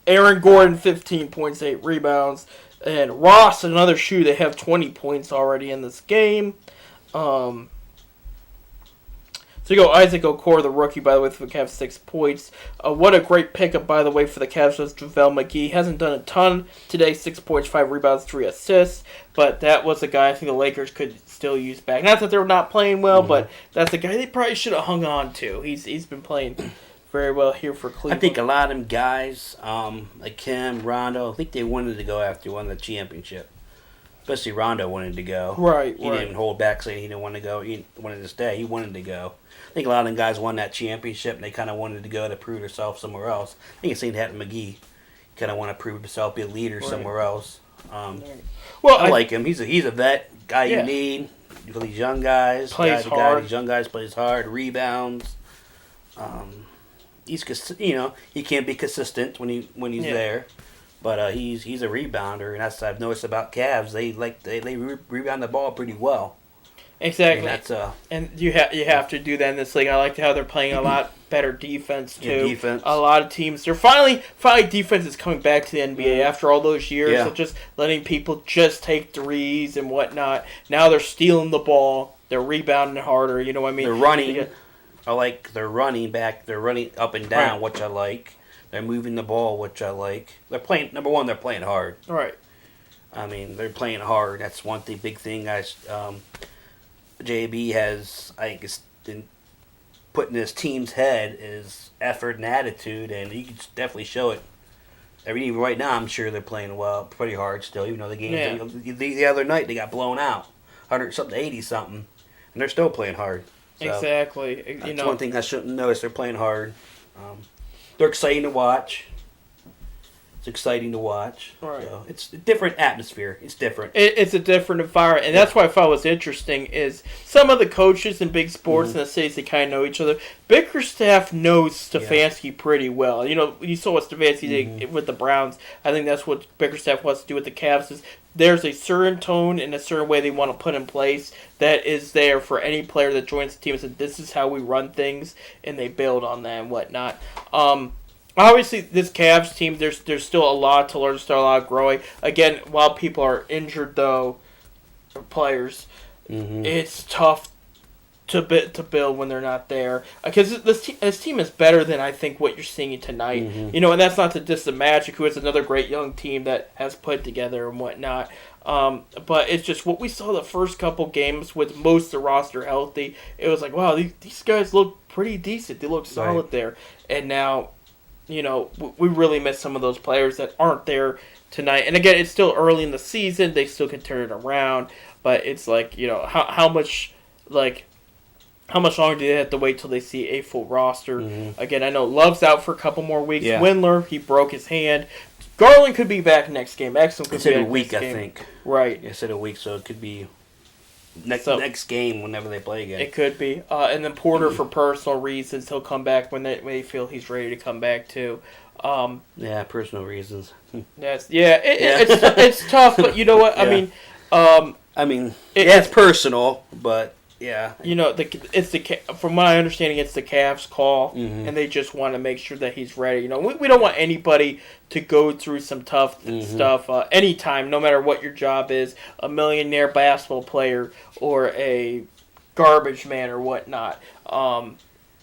Aaron Gordon, 15 points, 8 rebounds, and Ross, another shoe. They have 20 points already in this game. So you go Isaac Okoro, the rookie, by the way, for the Cavs, 6 points. What a great pickup, by the way, for the Cavs was JaVale McGee. Hasn't done a ton today, 6 points, 5 rebounds, 3 assists. But that was a guy I think the Lakers could still use back. Not that they were not playing well, but that's a guy they probably should have hung on to. He's been playing very well here for Cleveland. I think a lot of them guys, like Kim, Rondo, I think they wanted to go after one of the championship. Especially Rondo wanted to go. Right. He didn't even hold back saying he didn't want to go. He wanted to stay. He wanted to go. I think a lot of them guys won that championship, and they kind of wanted to go to prove themselves somewhere else. I think it's same happened to McGee. Kind of want to prove himself, be a leader somewhere else. Well, I like him. He's a vet guy you need for these young guys. Plays hard. These young guys plays hard, rebounds. He can't be consistent when he's there. But he's a rebounder, and that's what I've noticed about Cavs. They rebound the ball pretty well. Exactly. And you have to do that in this league. I like how they're playing a lot better defense too. Yeah, defense. A lot of teams, they're finally defense is coming back to the NBA after all those years of just letting people just take threes and whatnot. Now they're stealing the ball. They're rebounding harder. You know what I mean? They're running. They're running back. They're running up and down, which I like. They're moving the ball, which I like. They're playing. Number one, they're playing hard. Right. I mean, they're playing hard. That's one big thing. JB has, I think, is put in his team's head is effort and attitude, and you can definitely show it. Even right now, I'm sure they're playing well, pretty hard still. Even though the game the other night they got blown out, 100-something, 80-something, and they're still playing hard. So exactly. That's one thing I shouldn't notice. They're playing hard. They're exciting to watch. It's exciting to watch. Right. So it's a different atmosphere. It's different. It's a different environment. And that's why I thought was interesting is some of the coaches in big sports in the cities, they kind of know each other. Bickerstaff knows Stefanski pretty well. You saw what Stefanski did with the Browns. I think that's what Bickerstaff wants to do with the Cavs is there's a certain tone and a certain way they want to put in place that is there for any player that joins the team and said, this is how we run things, and they build on that and whatnot. obviously, this Cavs team, there's still a lot to learn, still a lot growing. Again, while people are injured, though, players, it's tough to build when they're not there. Because this team is better than I think what you're seeing tonight. And that's not to diss the Magic, who is another great young team that has put together and whatnot. But it's just what we saw the first couple games with most of the roster healthy. It was like, wow, these guys look pretty decent. They look solid there. And now, we really miss some of those players that aren't there tonight. And again, it's still early in the season. They still can turn it around. But it's like, how much longer do they have to wait till they see a full roster? Again, I know Love's out for a couple more weeks. Yeah. Windler, he broke his hand. Garland could be back next game. Exum could be back a week, next I game. think. Right. It said a week, so it could be next game whenever they play again. It could be. And then Porter, for personal reasons, he'll come back when they feel he's ready to come back too. Personal reasons. It's tough, but you know what? Yeah. I mean, it's personal, but yeah. From my understanding, it's the Cavs' call, and they just want to make sure that he's ready. We don't want anybody to go through some tough stuff anytime, no matter what your job is, a millionaire basketball player or a garbage man or whatnot.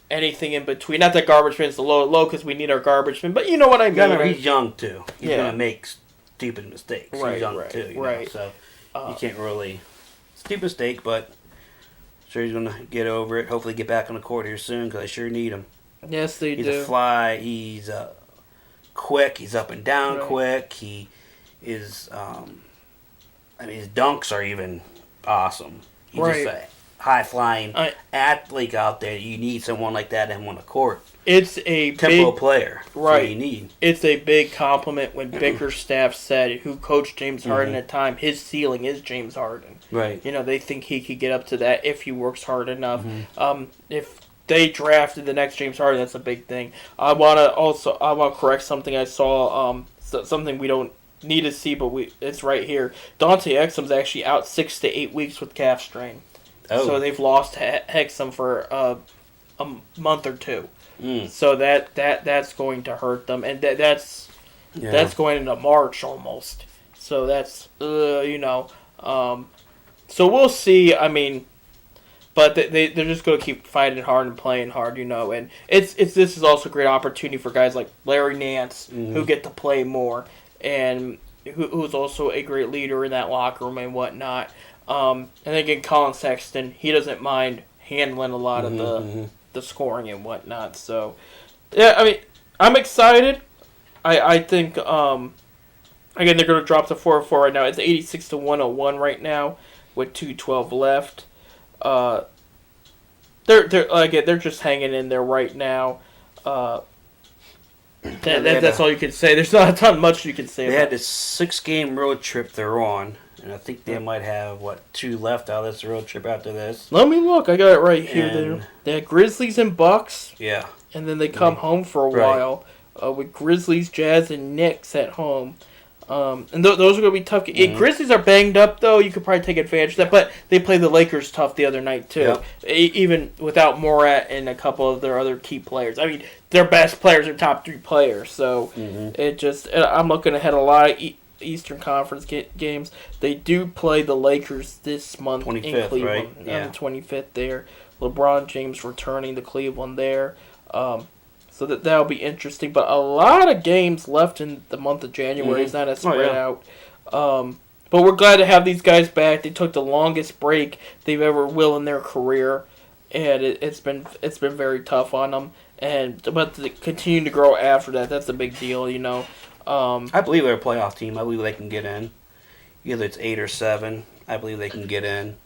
Anything in between. Not that garbage man's the low because we need our garbage man, but you know what I mean. Remember, he's young too. He's gonna make stupid mistakes. Right, he's young too. You know, so you can't really stupid mistake, but. Sure, he's gonna get over it. Hopefully, get back on the court here soon because I sure need him. Yes, they do. He's a fly. He's quick. He's up and down quick. He is. His dunks are even awesome. He's just a high flying athlete out there. You need someone like that on the court. It's a tempo player. That's what you need. It's a big compliment when Bickerstaff said, who coached James Harden at the time, his ceiling is James Harden. Right. They think he could get up to that if he works hard enough. If they drafted the next James Harden, that's a big thing. I want to correct something I saw. Something we don't need to see, but it's right here. Dante Exum's actually out 6 to 8 weeks with calf strain. Oh. So they've lost Exum for a month or two. So that's going to hurt them, and that's going into March almost. So that's so we'll see. I mean, but they're just going to keep fighting hard and playing hard, And this is also a great opportunity for guys like Larry Nance who get to play more, and who's also a great leader in that locker room and whatnot. And again, Colin Sexton, he doesn't mind handling a lot of the scoring and whatnot. So, yeah, I mean, I'm excited. I think, again, they're going to drop to 4-4 right now. It's 86 to 101 right now with 2:12 left. They're just hanging in there right now. That's all you can say. There's not a ton much you can say. They had this 6-game road trip they're on. And I think they might have, 2 left out of this road trip after this. Let me look. I got it right here. They had Grizzlies and Bucks. Yeah. And then they come home for a while with Grizzlies, Jazz, and Knicks at home. And those are going to be tough. Grizzlies are banged up, though. You could probably take advantage of that. But they played the Lakers tough the other night, too. Yep. Even without Morat and a couple of their other key players. I mean, their best players are top 3 players. So I'm looking ahead a lot of Eastern Conference games. They do play the Lakers this month in Cleveland. Right? On the 25th there. LeBron James returning to Cleveland there. So that'll be interesting. But a lot of games left in the month of January. It's not as spread out. But we're glad to have these guys back. They took the longest break they've ever will in their career. And it's been very tough on them. But to continue to grow after that, that's a big deal, I believe they're a playoff team. I believe they can get in. Either it's 8 or 7. I believe they can get in.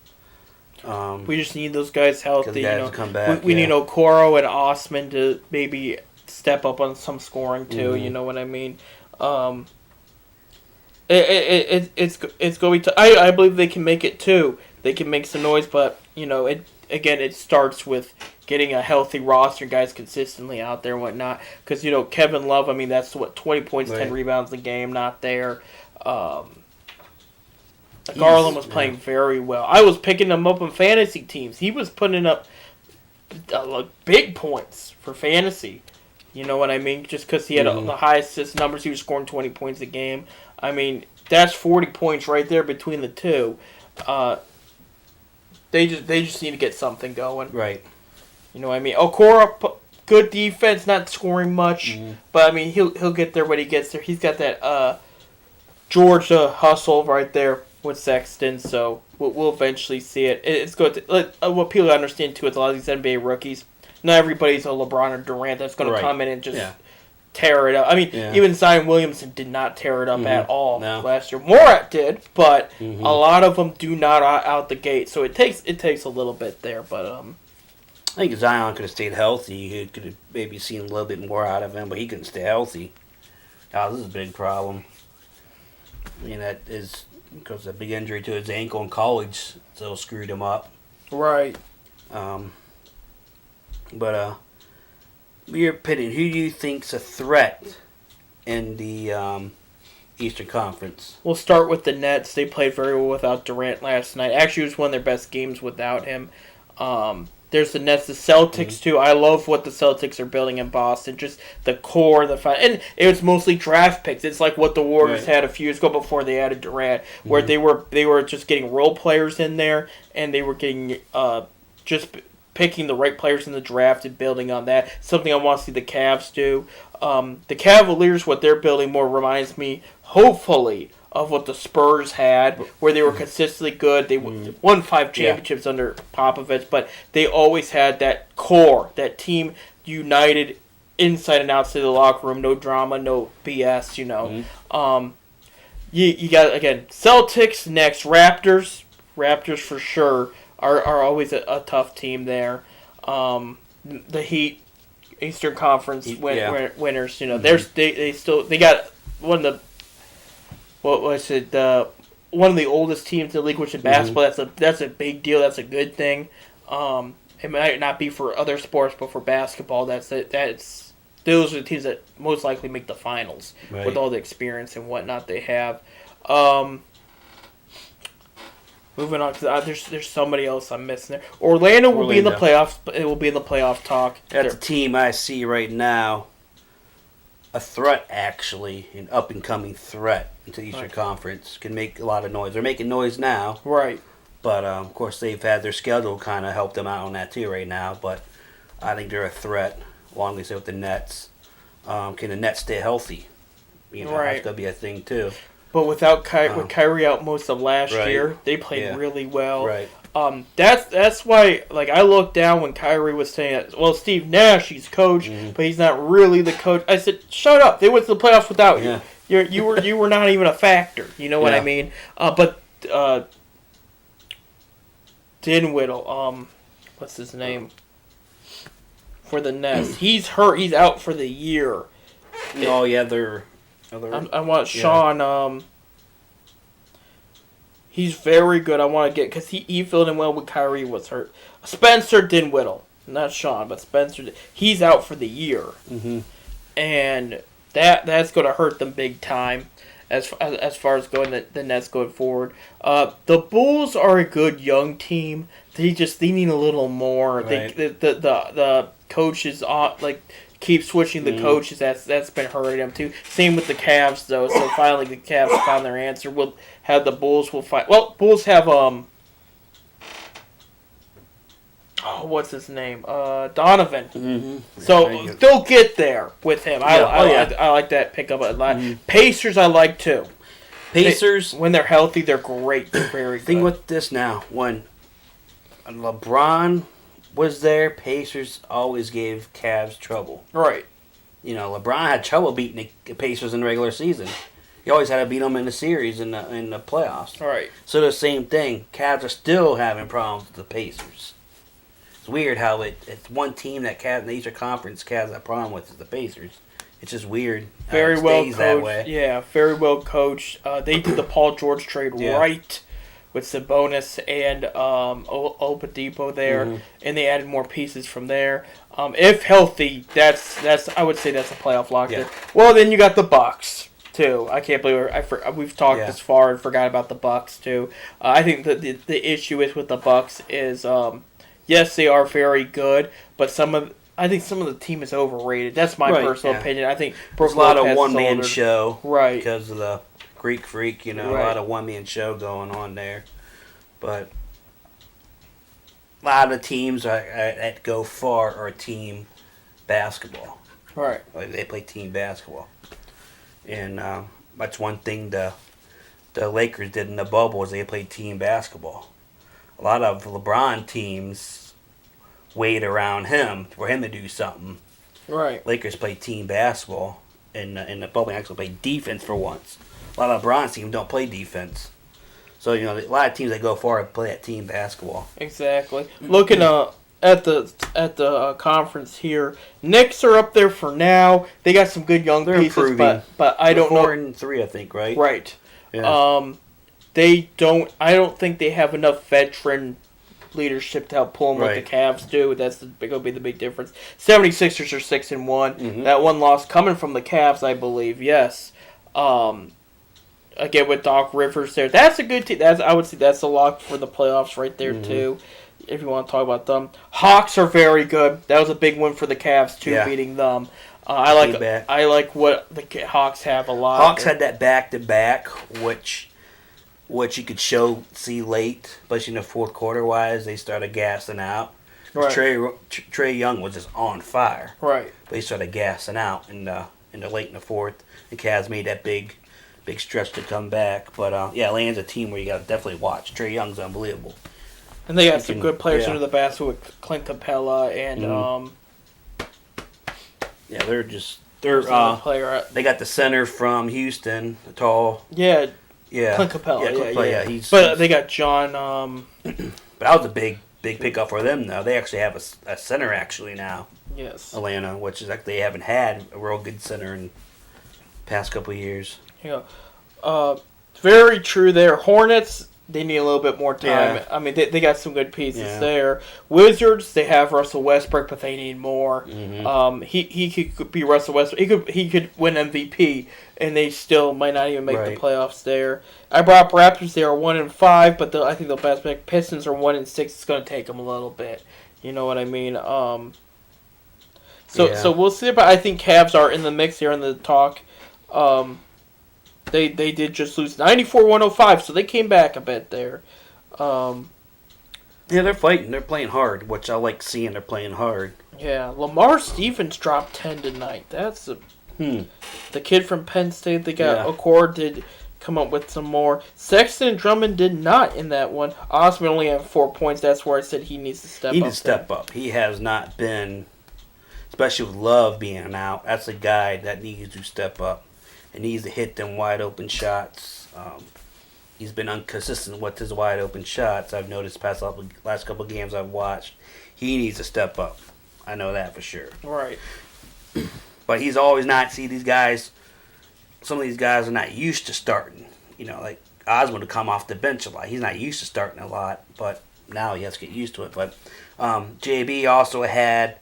We just need those guys healthy. To come back, we need Okoro and Osman to maybe step up on some scoring too. You know what I mean? It's going to. I believe they can make it too. They can make some noise, but it starts with getting a healthy roster, guys consistently out there and whatnot. Because, Kevin Love, I mean, that's 20 points, 10 rebounds a game, not there. Garland was playing very well. I was picking him up on fantasy teams. He was putting up big points for fantasy. You know what I mean? Just because he had the highest assist numbers, he was scoring 20 points a game. I mean, that's 40 points right there between the two. They just need to get something going. Right. You know what I mean? Okoro, good defense, not scoring much, but I mean he'll get there when he gets there. He's got that Georgia hustle right there with Sexton, so we'll eventually see it. It's good. What people understand too is a lot of these NBA rookies. Not everybody's a LeBron or Durant that's going to come in and just tear it up. I mean, even Zion Williamson did not tear it up at all last year. Morat did, but a lot of them do not out the gate. So it takes a little bit there, but I think Zion could have stayed healthy. He could have maybe seen a little bit more out of him, but he couldn't stay healthy. Oh, this is a big problem. I mean, that is because of a big injury to his ankle in college, so screwed him up. Right. But your opinion, who do you think's a threat in the Eastern Conference? We'll start with the Nets. They played very well without Durant last night. Actually, it was one of their best games without him. There's the Nets, the Celtics too. I love what the Celtics are building in Boston. Just the core, and it was mostly draft picks. It's like what the Warriors had a few years ago before they added Durant, where they were just getting role players in there, and they were getting just picking the right players in the draft and building on that. Something I want to see the Cavs do. The Cavaliers, what they're building more reminds me, hopefully, of what the Spurs had, where they were consistently good. They won 5 championships under Popovich, but they always had that core, that team united inside and outside the locker room. No drama, no BS, you know. You got, again, Celtics next, Raptors. Raptors for sure are always a tough team there. The Heat, Eastern Conference winners, you know, they got one of the one of the oldest teams in the league, which in basketball, that's a big deal. That's a good thing. It might not be for other sports, but for basketball, those are the teams that most likely make the finals with all the experience and whatnot they have. Moving on, because there's somebody else I'm missing there. Orlando will be in the playoffs, but it will be in the playoff talk. That's a team I see right now. A threat, actually, an up-and-coming threat into the Eastern Conference. Can make a lot of noise. They're making noise now. Right. But, of course, they've had their schedule kind of help them out on that, too, right now. But I think they're a threat, along with the Nets. Can the Nets stay healthy? You know, that's going to be a thing, too. But with Kyrie out most of last year, they played really well. Right. That's why, like, I looked down when Kyrie was saying, well, Steve Nash, he's coach, but he's not really the coach. I said, shut up. They went to the playoffs without you. You were not even a factor. You know what I mean? But Dinwiddie, what's his name? For the Nets. He's hurt. He's out for the year. Oh, yeah, they're... I want Sean. He's very good. I want to get because he filled in well when Kyrie was hurt. Spencer Dinwiddie, not Sean, but Spencer. He's out for the year, and that's going to hurt them big time as far as going the Nets going forward. The Bulls are a good young team. They need a little more. Right. The coaches keep switching the coaches. That's been hurting them too. Same with the Cavs though. So finally the Cavs found their answer. We'll have the Bulls. Bulls have what's his name? Donovan. So they'll get there with him. I like that pickup a lot. Pacers I like too. Pacers when they're healthy, they're great. They're very good. Think with this now when LeBron was there, Pacers always gave Cavs trouble. Right. You know, LeBron had trouble beating the Pacers in the regular season. He always had to beat them in the series in the playoffs. Right. So the same thing. Cavs are still having problems with the Pacers. It's weird how it's one team that Cavs in the Eastern Conference Cavs have a problem with is the Pacers. It's just weird. Very well coached. Yeah, very well coached. They did the Paul George trade right with Sabonis and Oladipo there, and they added more pieces from there. If healthy, that's I would say that's a playoff lock there. Well, then you got the Bucks too. I can't believe we've talked this far and forgot about the Bucks too. I think that the issue is with the Bucks is yes, they are very good, but some of I think some of the team is overrated. That's my personal opinion. I think There's a lot of one-man show. Right. Because of the Greek Freak, a lot of one-man show going on there. But a lot of the teams that go far are team basketball. Right. Like they play team basketball. And that's one thing the Lakers did in the bubble is they played team basketball. A lot of LeBron teams wait around him for him to do something. Right. Lakers play team basketball, and the bubble actually play defense for once. A lot of LeBron's teams don't play defense. So, a lot of teams that go far play that team basketball. Exactly. Looking at the conference here, Knicks are up there for now. They got some good young pieces, improving. but I don't know. 4-3, I think, right? Right. Yeah. I don't think they have enough veteran leadership to help pull them like the Cavs do. That's going to be the big difference. 76ers are 6-1. Mm-hmm. That one loss coming from the Cavs, I believe. Yes. Again with Doc Rivers there, that's a good team. I would say that's a lock for the playoffs right there too. If you want to talk about them, Hawks are very good. That was a big win for the Cavs too, beating them. I like what the Hawks have a lot. Hawks had that back-to-back, which you could see late, especially in the fourth quarter. Wise, they started gassing out. Right. Trae Young was just on fire. Right. They started gassing out in the late in the fourth. The Cavs made that big stretch to come back. But Atlanta's a team where you got to definitely watch. Trae Young's unbelievable. And they got some good players under the basket with Clint Capella and they're player. They got the center from Houston, the tall. Yeah. Yeah. Clint Capella. Yeah. They got John. But that was a big pickup for them, though. They actually have a center now. Yes. Atlanta, which is like they haven't had a real good center in the past couple of years. Yeah. Very true there. Hornets, they need a little bit more time. Yeah. I mean, they got some good pieces there. Wizards, they have Russell Westbrook, but they need more. Mm-hmm. He could be Russell Westbrook. He could win MVP, and they still might not even make the playoffs there. I brought up Raptors. They are 1-5, but I think they'll bounce back. Pistons are 1-6. It's going to take them a little bit. You know what I mean? So we'll see. But I think Cavs are in the mix here in the talk. They did just lose 94-105, so they came back a bit there. They're fighting. They're playing hard, which I like seeing. They're playing hard. Yeah, Lamar Stevens dropped 10 tonight. That's the kid from Penn State. They got Accord did come up with some more. Sexton and Drummond did not in that one. Osman only had 4 points. That's where I said he needs to step up. He needs to step up. He has not been, especially with Love being out. That's a guy that needs to step up. And needs to hit them wide open shots. He's been inconsistent with his wide open shots. I've noticed last couple of games I've watched. He needs to step up. I know that for sure. Right. But he's always not. See, these guys, some of these guys are not used to starting. Like Osmond to come off the bench a lot. He's not used to starting a lot, but now he has to get used to it. But JB also had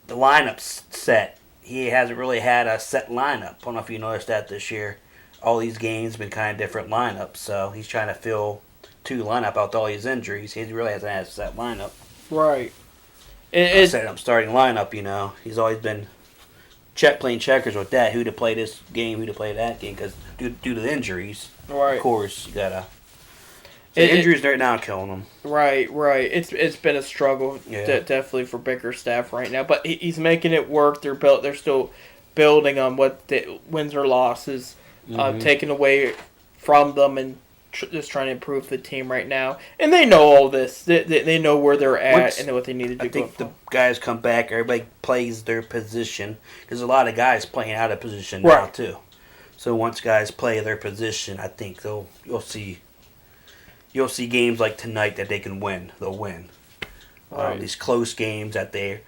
the lineup set. He hasn't really had a set lineup. I don't know if you noticed that this year. All these games have been kind of different lineups, so he's trying to fill two lineup out with all these injuries. He really hasn't had a set lineup. Right. Set up starting lineup, He's always been playing checkers with that. Who to play this game, who to play that game, because due to the injuries, of course, you gotta. Injuries right now killing them. Right. It's been a struggle, definitely for Bickerstaff right now. But he's making it work. They're still building on what the wins or losses, taken away from them, and just trying to improve the team right now. And they know all this. They know where they're at and what they need to do. I think the guys come back. Everybody plays their position. There's a lot of guys playing out of position now too. So once guys play their position, I think you'll see. You'll see games like tonight that they can win. They'll win. These close games that they're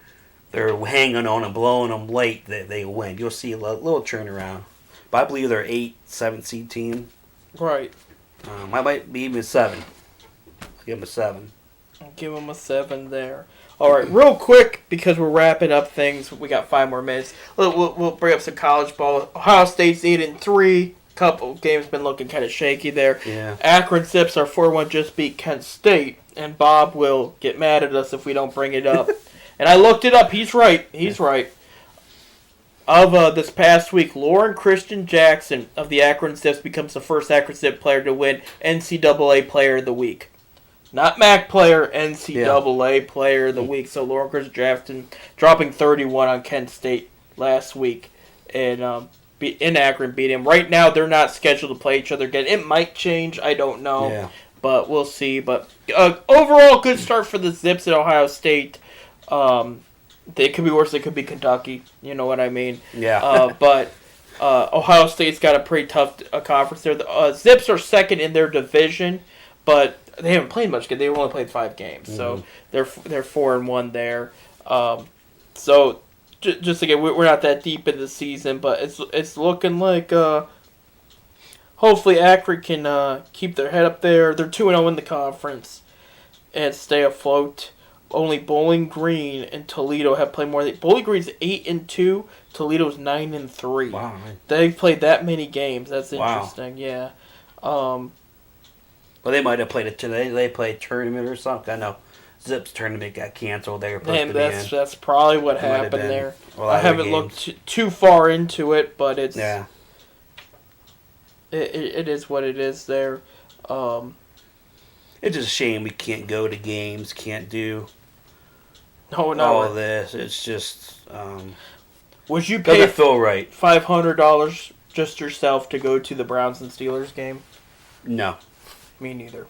hanging on and blowing them late, they win. You'll see a little turnaround. But I believe they're 8, 7 seed team. Right. I might be even 7. I'll give them a 7. I'll give them a 7 there. All right, real quick, because we're wrapping up things. We got 5 more minutes. We'll bring up some college ball. Ohio State's 8-3. Couple games been looking kind of shaky there. Yeah. Akron Zips are 4-1, just beat Kent State, and Bob will get mad at us if we don't bring it up. And I looked it up. He's right. He's right. Of this past week, Lauren Christian Jackson of the Akron Zips becomes the first Akron Zip player to win NCAA Player of the Week. Not MAC player, NCAA Player of the Week. So Lauren Christian Jackson dropping 31 on Kent State last week. And in Akron beat him. Right now, they're not scheduled to play each other again. It might change. I don't know. Yeah. But we'll see. But overall, good start for the Zips at Ohio State. It could be worse. It could be Kentucky. You know what I mean? Yeah. But Ohio State's got a pretty tough conference there. The Zips are second in their division, but they haven't played much. They've only played 5 games, so they're 4-1 there. So just again, we're not that deep in the season, but it's looking like hopefully Akron can keep their head up there. They're 2-0 in the conference and stay afloat. Only Bowling Green and Toledo have played more. Bowling Green's 8-2. Toledo's 9-3. Wow. Man. They've played that many games. That's interesting. Yeah. Well, they might have played it today. They played a tournament or something. I know Zips tournament got canceled. They were supposed to be in. That's probably what happened there. I haven't looked too far into it, but it's it is what it is there. It's just a shame we can't go to games, can't do all of this. It's just would you pay doesn't feel right. $500 just yourself to go to the Browns and Steelers game? No. Me neither.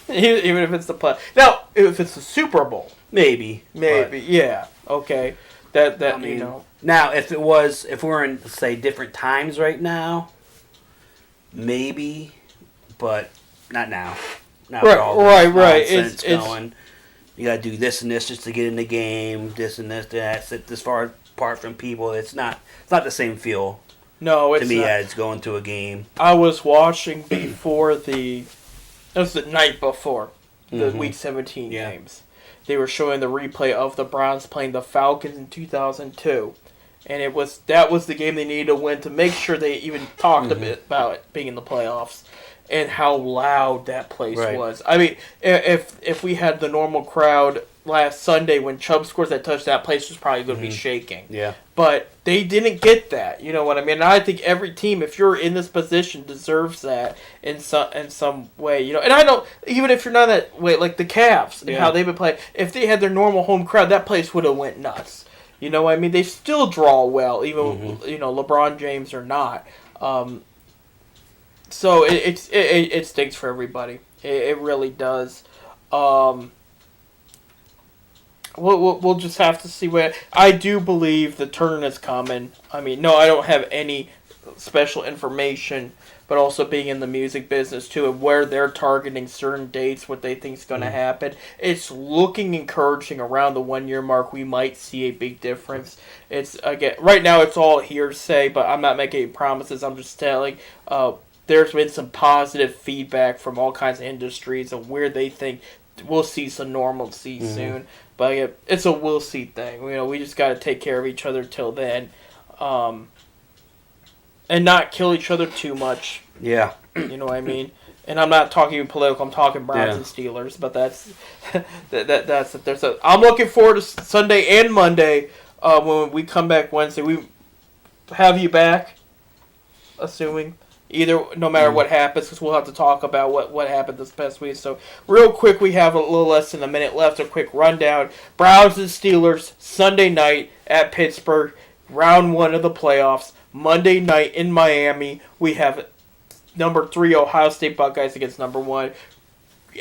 Even if it's the play. Now, if it's the Super Bowl, maybe, yeah, okay. That I mean, you know. Now, if we're in say different times right now, maybe, but not now. Not right. It's going. You gotta do this and this just to get in the game. This and this, that. Sit this far apart from people. It's not the same feel. No, it's to me not. as going to a game. I was watching before it was the night before the Week 17 games. They were showing the replay of the Browns playing the Falcons in 2002. And that was the game they needed to win to make sure they even talked a bit about it being in the playoffs and how loud that place was. I mean, if we had the normal crowd last Sunday when Chubb scores that touchdown, that place was probably going to be shaking. Yeah. But they didn't get that. You know what I mean? And I think every team, if you're in this position, deserves that in some way. You know, and I know even if you're not that way, like the Cavs and how they've been playing, if they had their normal home crowd, that place would have went nuts. You know what I mean? They still draw well, even you know LeBron James or not. So it stinks for everybody. It really does. We'll just have to see where. I do believe the turn is coming. I mean, no, I don't have any special information, but also being in the music business too, and where they're targeting certain dates, what they think is going to happen. It's looking encouraging around the 1 year mark. We might see a big difference. It's again right now it's all hearsay, but I'm not making any promises. I'm just telling. There's been some positive feedback from all kinds of industries of where they think we'll see some normalcy soon. But it's a we'll see thing. You know, we just got to take care of each other till then, and not kill each other too much. Yeah, you know what I mean. And I'm not talking political. I'm talking Browns and Steelers. But that's that's it. I'm looking forward to Sunday and Monday when we come back Wednesday. We have you back, assuming. No matter what happens, because we'll have to talk about what happened this past week. So, real quick, we have a little less than a minute left. A quick rundown. Browns and Steelers, Sunday night at Pittsburgh, round 1 of the playoffs. Monday night in Miami, we have number 3 Ohio State Buckeyes against number 1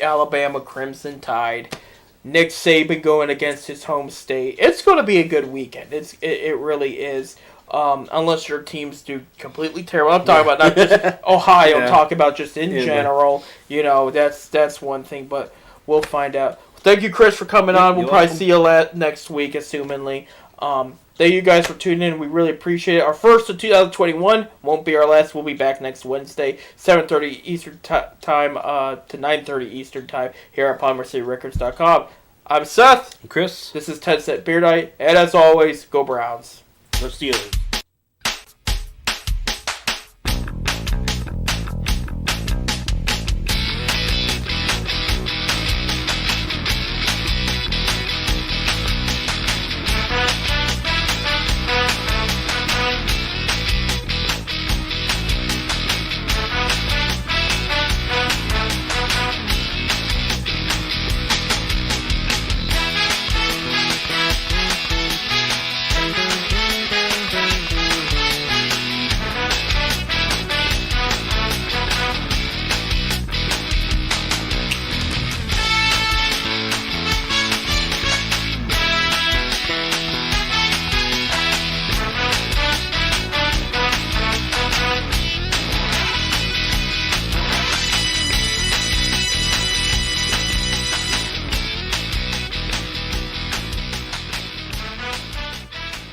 Alabama Crimson Tide. Nick Saban going against his home state. It's going to be a good weekend. It really is. Unless your teams do completely terrible. I'm talking about not just Ohio. I'm talking about just in general. You know, that's one thing, but we'll find out. Thank you, Chris, for coming on. We'll probably see you next week, assumingly. Thank you guys for tuning in. We really appreciate it. Our first of 2021 won't be our last. We'll be back next Wednesday, 7:30 Eastern time to 9:30 Eastern time here at PolymerCityRecords.com. I'm Seth. I'm Chris. This is Ted Set Beardite, and as always, go Browns. Go Steelers.